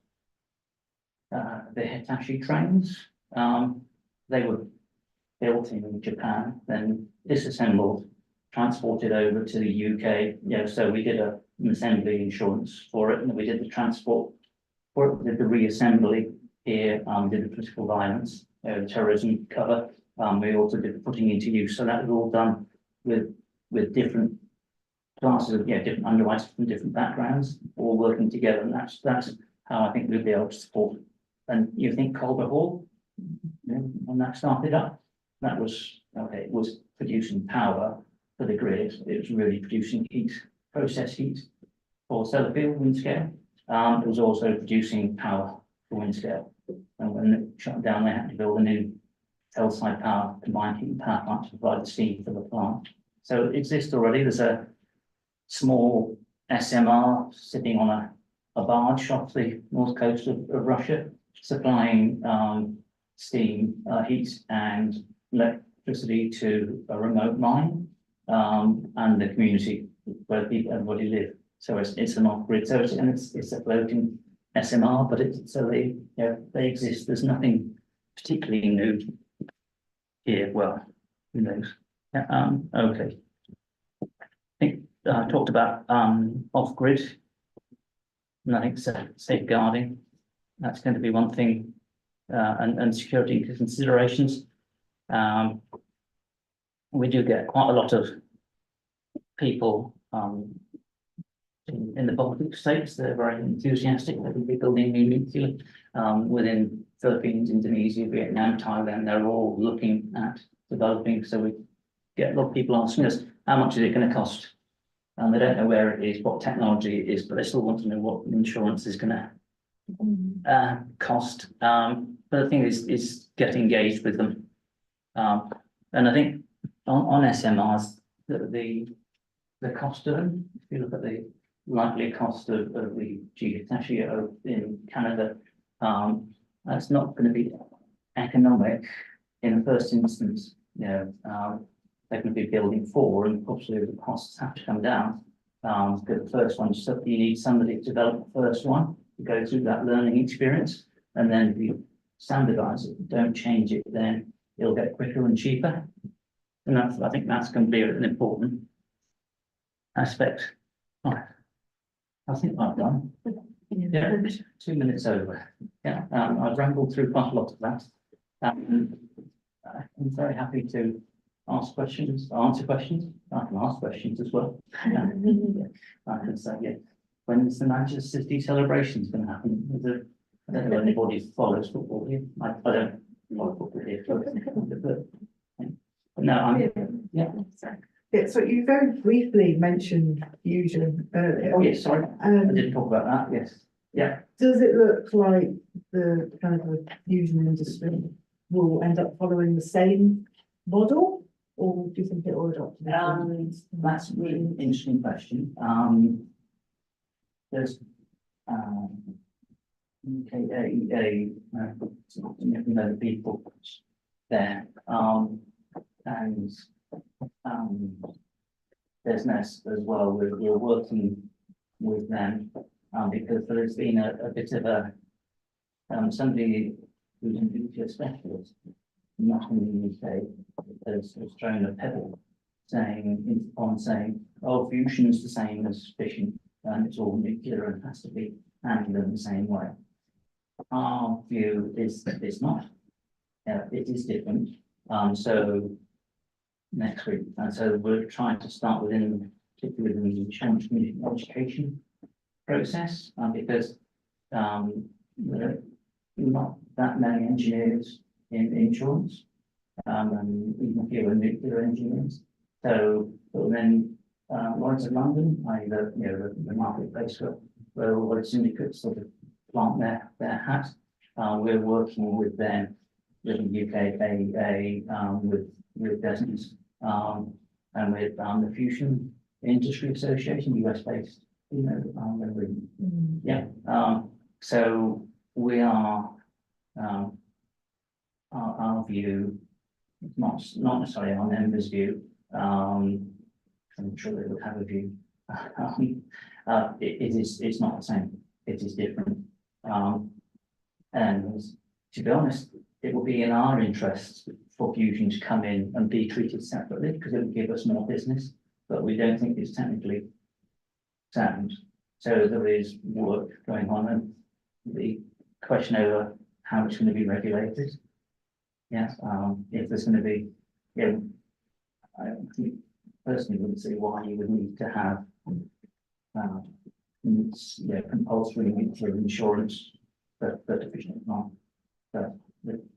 the Hitachi trains. They were built in Japan, then disassembled, transported over to the UK. Yeah, so we did an assembly insurance for it, and we did the transport for it, we did the reassembly here, did the political violence, terrorism cover. We also did putting into use, so that was all done with different classes of, different underwriters from different backgrounds, all working together, and that's how I think we'll be able to support. And you think Colbert Hall, when that started up, that was, okay, it was producing power for the grid, it was really producing heat, process heat for Sellafield wind scale. It was also producing power for wind scale. And when it shut down, they had to build a new Hillside power combined heat and power plant to provide the steam for the plant. So it exists already. There's a small SMR sitting on a barge off the north coast of Russia, supplying steam, heat and electricity to a remote mine and the community where everybody live. So it's an off-grid, so it's a floating SMR, but they exist. There's nothing particularly new here. Well, who knows? Okay. I think I talked about off-grid, and I think safeguarding. That's going to be one thing, and security considerations. We do get quite a lot of people in the Baltic states. They're very enthusiastic. They will be building new nuclear within Philippines, Indonesia, Vietnam, Thailand. They're all looking at developing. So we get a lot of people asking us, how much is it going to cost? And they don't know where it is, what technology it is, but they still want to know what insurance is going to cost. But the thing is get engaged with them. And I think on SMRs, the cost of them, if you look at the likely cost of the geotachio in Canada, that's not going to be economic in the first instance. They're going to be building 4, and possibly the costs have to come down. Because the first one, so you need somebody to develop the first one, to go through that learning experience, and then if you standardize it, don't change it, then it'll get quicker and cheaper. And I think that's going to be an important aspect. Right. I think I've done. Yeah, 2 minutes over. Yeah, I've rambled through quite a lot of that. I'm very happy to ask questions, answer questions. I can ask questions as well. I can say, when is the Manchester City celebrations going to happen? I don't know if anybody follows football here. I don't follow football here. But no, Yeah, so you very briefly mentioned fusion earlier. Oh, yes, sorry. I didn't talk about that. Yes. Yeah. Does it look like the kind of the fusion industry will end up following the same model, or do you think it will adopt? That's a really interesting question. There's UKAEA, the people there, and there's NES as well. We're working with them because there's been a bit of a somebody who's a nuclear specialist, not in the UK, has thrown a pebble saying, oh, fusion is the same as fission, and it's all nuclear and has to be handled in the same way. Our view is that it's not. It is different. So next week, and so we're trying to start particularly within the insurance community education process, because there are not that many engineers in insurance, and even fewer nuclear engineers. So then Lloyd's of London, the marketplace where all the syndicates sort of plant their hat. We're working with them, with the UKAEA, with business, and with the Fusion Industry Association, US based, so we are, our view, not necessarily our members' view, I'm sure they would have a view. It's not the same, it is different. And to be honest, it will be in our interest for Fusion to come in and be treated separately, because it will give us more business, but we don't think it's technically sound. So there is work going on, and the question over how it's going to be regulated Yes, if there's gonna be, yeah, I think personally wouldn't see why you would need to have compulsory nuclear insurance for deficient plant. That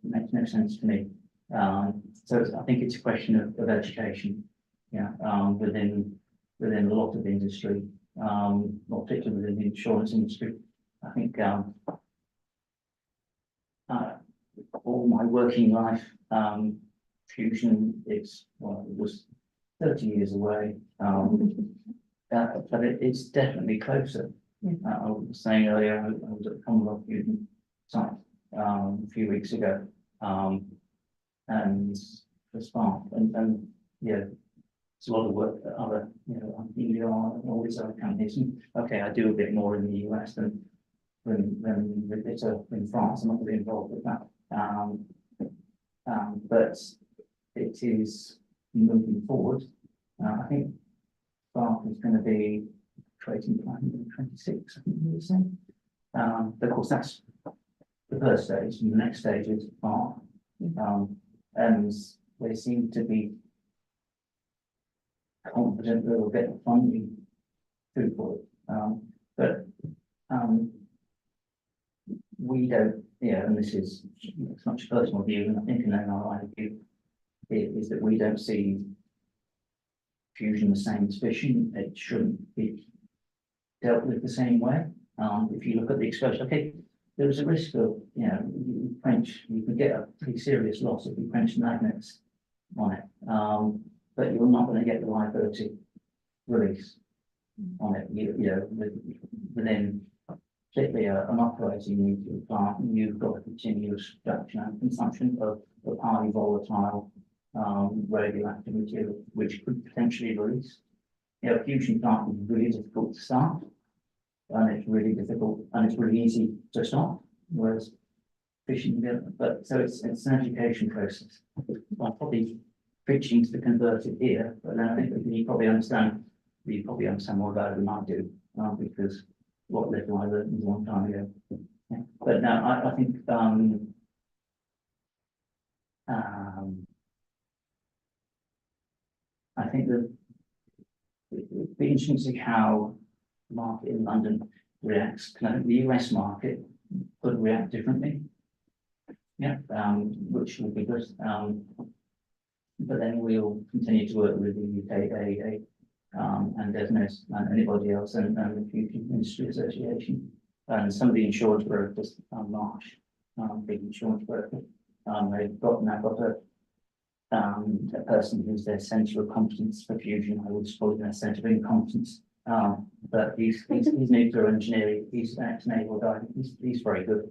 makes no sense to me. So I think it's a question of education, yeah, within a lot of industry, not particularly within the insurance industry. I think all my working life, fusion is, well, it was 30 years away, but it's definitely closer. I was saying earlier, I was at the Commonwealth Fusion site a few weeks ago, and the spark, and yeah, it's a lot of work that other, EDR and all these other companies. And, okay, I do a bit more in the US than it's in France. I'm not really involved with that. But it is moving forward. I think Spark is going to be creating plan in 26, I think you were saying. But of course, that's the first stage, and the next stage is Spark. And they seem to be confident that they'll get the funding through for it. But we don't, and this is it's much personal view, and I think an NRI view is that we don't see fusion the same as fission. It shouldn't be dealt with the same way. If you look at the exposure, okay, there is a risk of, you can get a pretty serious loss if you quench magnets on it, but you're not going to get the liability release on it. Within particularly an operating nuclear plant, you've got a continuous production and consumption of highly volatile radioactive material, which could potentially release. A fusion plant is really difficult to start, and it's really difficult, and it's really easy to stop, whereas fission, but so it's an education process. I'm probably preaching to the converted here, but then I think that you probably understand more about it than I do, because what little I learned a long time ago. Yeah. But no, I think I think that it'd be interesting to see how the market in London reacts. I think the US market could react differently. Yeah, which would be good. But then we'll continue to work with the UK AEA, and there's anybody else, and the Fusion Industry Association, and some of the insurance brokers, Marsh, big insurance broker. They've now got a person who's their centre of competence for fusion. I would call it their centre of incompetence. But he's nuclear engineering, he's an ex-naval guy, he's very good.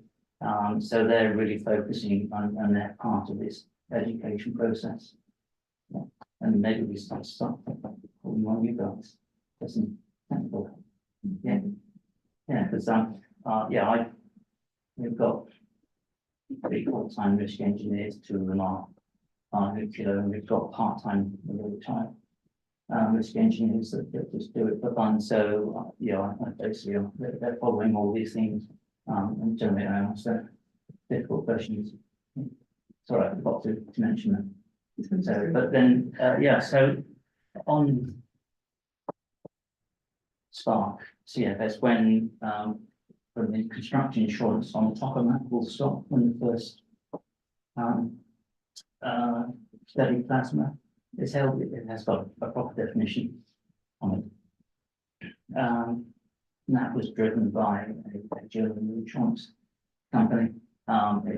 So they're really focusing on their part of this education process. Yeah. And maybe we start calling on you guys. Doesn't technical. Yeah. Yeah, because we've got 3 full-time risk engineers, 2 of them are nuclear, and we've got part-time retired risk engineers that just do it for fun. So basically they're following all these things, and generally I answer difficult questions. Sorry, I forgot to mention that. So, but then so on Spark CFS, when the construction insurance on the top of that will stop when the first steady plasma is held. It has got a proper definition on it. And that was driven by a German insurance company. They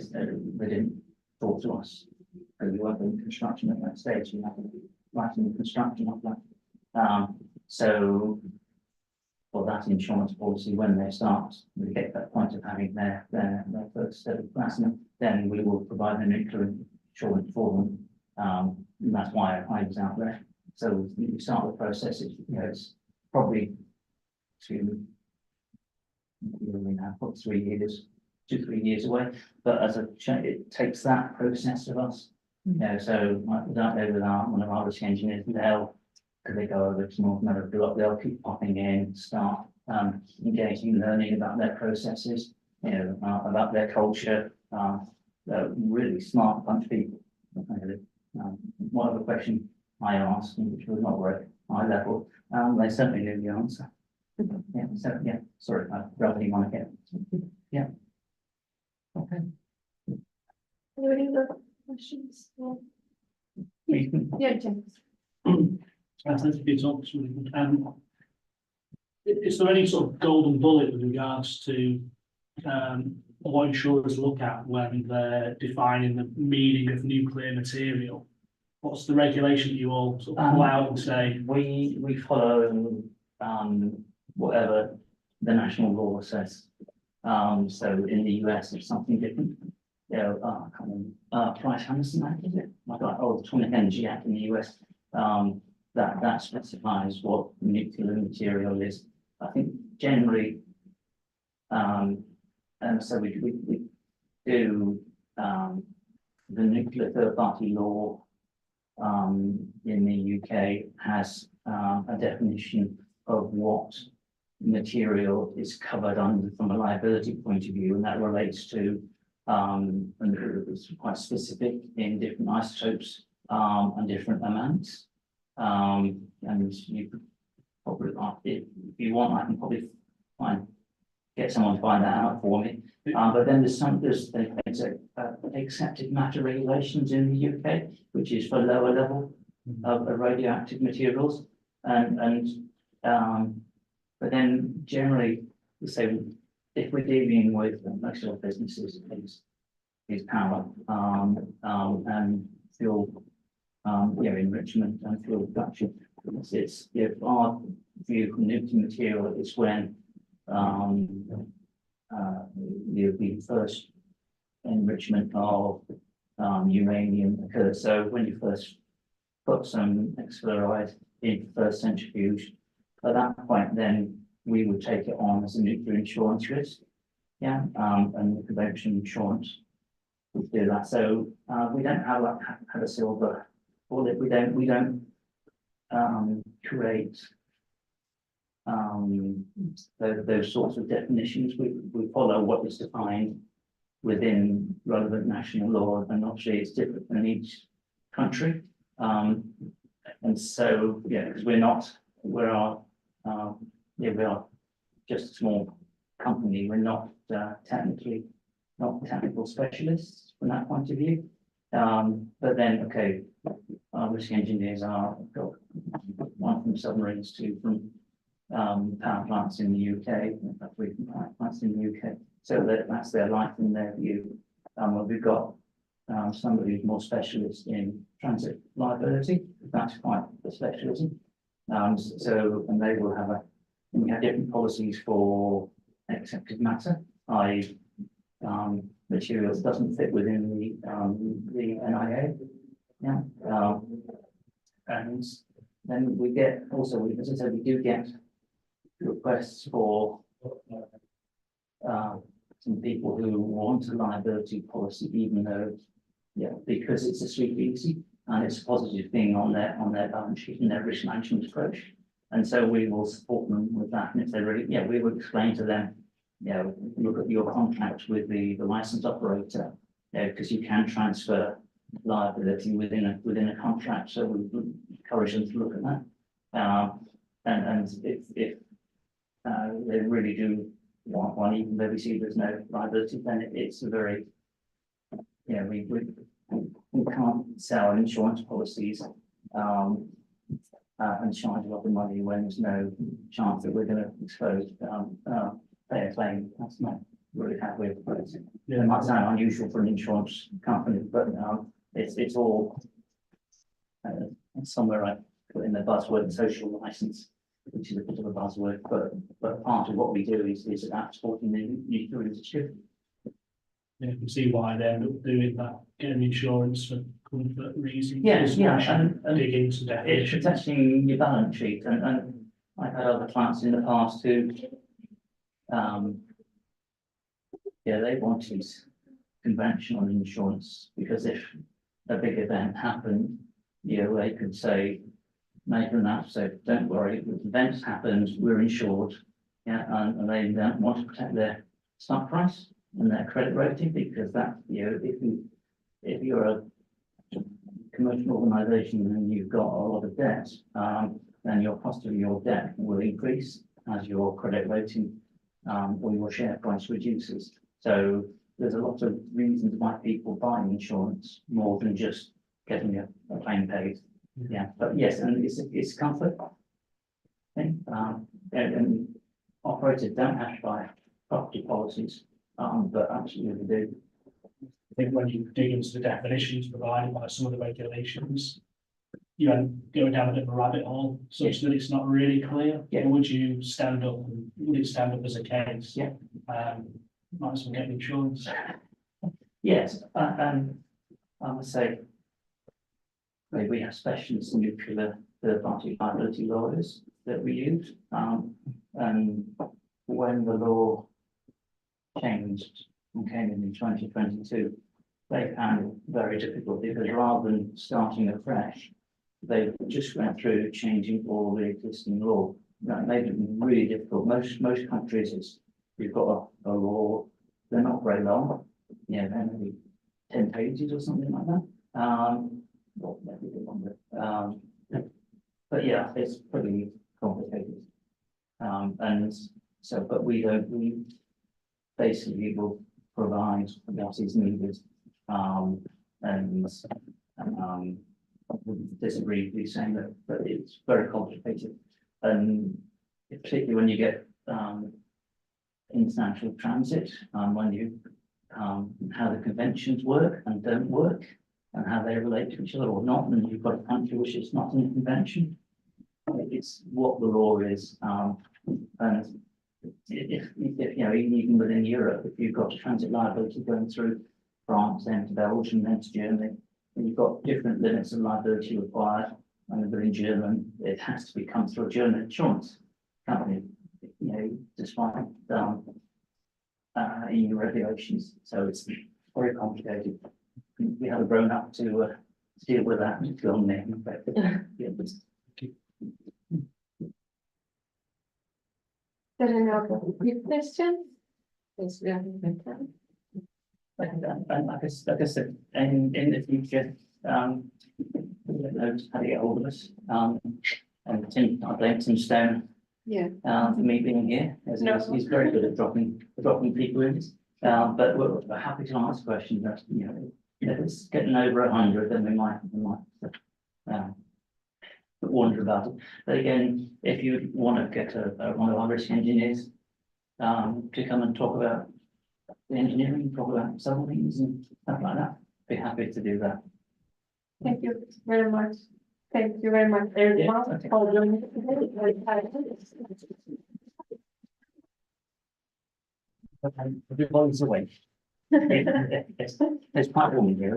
didn't talk to us. We weren't in construction at that stage. We haven't writing the construction of that. So for that insurance policy, when they start, we get that point of having their first steady plasma, then we will provide the nuclear insurance for them. And that's why I was out there. So we start the process. It's probably 2, 3 years, 2-3 years away. But as it takes that process of us. So without there with one of our risk engineers, because they go over to North America, they'll keep popping in, start engaging, learning about their processes, about their culture, really smart bunch of people. One other question I asked, which was not very high level, they certainly knew the answer. Yeah, so, yeah, sorry, I rather you want to get. Yeah. Okay. Are there any other questions? Yeah, James. Thank you for your talk. It's really good. Is there any sort of golden bullet with regards to what insurers look at when they're defining the meaning of nuclear material? What's the regulation you all sort of pull out and say? We follow whatever the national law says. So in the US, it's something different. You know, I can't remember, Price Anderson Act, is it? Like, the Atomic Energy Act in the US. That specifies what nuclear material is. I think generally, and so we do the nuclear third party law in the UK has a definition of what material is covered under from a liability point of view, and that relates to and it's quite specific in different isotopes and different amounts. And you could probably, if you want, I can probably get someone to find that out for me. But then there's accepted matter regulations in the UK, which is for lower level of radioactive materials. But then generally, we say if we're dealing with most of our businesses is power and fuel, enrichment and fuel production. It's if our view from nuclear material is when the first enrichment of uranium occurs. So when you first put some X-fluoride in first centrifuge, at that point, then we would take it on as a nuclear insurance risk. Yeah, and the convention insurance would do that. So we don't have a silver bullet. We don't create those sorts of definitions. We follow what is defined within relevant national law, and obviously it's different in each country. And so, yeah, because we are just a small company. We're not technical specialists from that point of view. But then, okay, our risk engineers got one from submarines, two from power plants in the UK, three from power plants in the UK. So that's their life and their view. We've got somebody who's more specialist in transit liability. That's quite the specialism. So, and they will have we have different policies for accepted matter, i.e. materials doesn't fit within the NIA. Yeah. And then we get also, as I said, we do get requests for some people who want a liability policy, even though, because it's a sweet easy and it's a positive thing on their balance sheet and their risk management approach. And so we will support them with that. And if they really, we would explain to them, look at your contract with the license operator, because you can transfer liability within a contract. So we would encourage them to look at that. And if they really do want one, even though we see there's no liability, then it's a very, we can't sell insurance policies and charge a lot of money when there's no chance that we're going to expose pay a claim. That's not really how we're proposing. It might sound unusual for an insurance company, but it's all somewhere I put in the buzzword social license, which is a bit of a buzzword, but part of what we do is about supporting the nuclear industry. You can see why they end up doing that, getting insurance for comfort reasons. And dig into it's definitions. protecting your balance sheet, and I've had other clients in the past who, they wanted conventional insurance because if a big event happened, they could say, make enough, so don't worry, if the events happened, we're insured, and they don't want to protect their stock price. and their credit rating, because that, you know, if you're a commercial organisation and you've got a lot of debt, then your cost of your debt will increase as your credit rating or your share price reduces. So there's a lot of reasons why people buy insurance more than just getting a claim paid. Yeah, but yes, and it's comfort. Thing. And operators don't have to buy property policies, but absolutely do. I think when you dig into the definitions provided by some of the regulations, you end going down a bit of a rabbit hole, such that it's not really clear. Yeah. Would you stand up, and would it stand up as a case? Yeah. Might as well get insurance. Yes, and I would say we have specialist nuclear third-party liability lawyers that we use. And when the law changed and came in 2022, they found it very difficult because rather than starting afresh, they just went through changing all the existing law. That made it really difficult. Most countries, you've got a law, they're not very long, you know, they're maybe 10 pages or something like that. Well, maybe a bit longer. But yeah, it's pretty complicated. And so, but we basically will provide what is needed. And I wouldn't disagree with you saying that it's very complicated. And particularly when you get international transit, when you how the conventions work and don't work, and how they relate to each other or not, and you've got a country which is not in a convention. It's what the law is, and if you know, even within Europe, if you've got transit liability going through France, then to Belgium, then to Germany, and you've got different limits of liability required, and within Germany, it has to come through a German insurance company, you know, despite EU regulations. So it's very complicated. We have grown up to deal with that and go on there. But, yeah, There are any other quick questions? Yes, we have time. and like I said, in the future, we don't know how to get hold of us. And Tim, I blame Tim Stone Yeah. for me being here, as No. he's very good at dropping people in. But we're happy to answer questions. That, you know, if it's getting over 100, then we might wonder about it. But again, if you want to get one of our risk engineers to come and talk about the engineering, talk about some things and stuff like that, be happy to do that. Thank you very much. Thank you very much, everyone, okay. for joining today. Everybody's awake. There's quite warm here.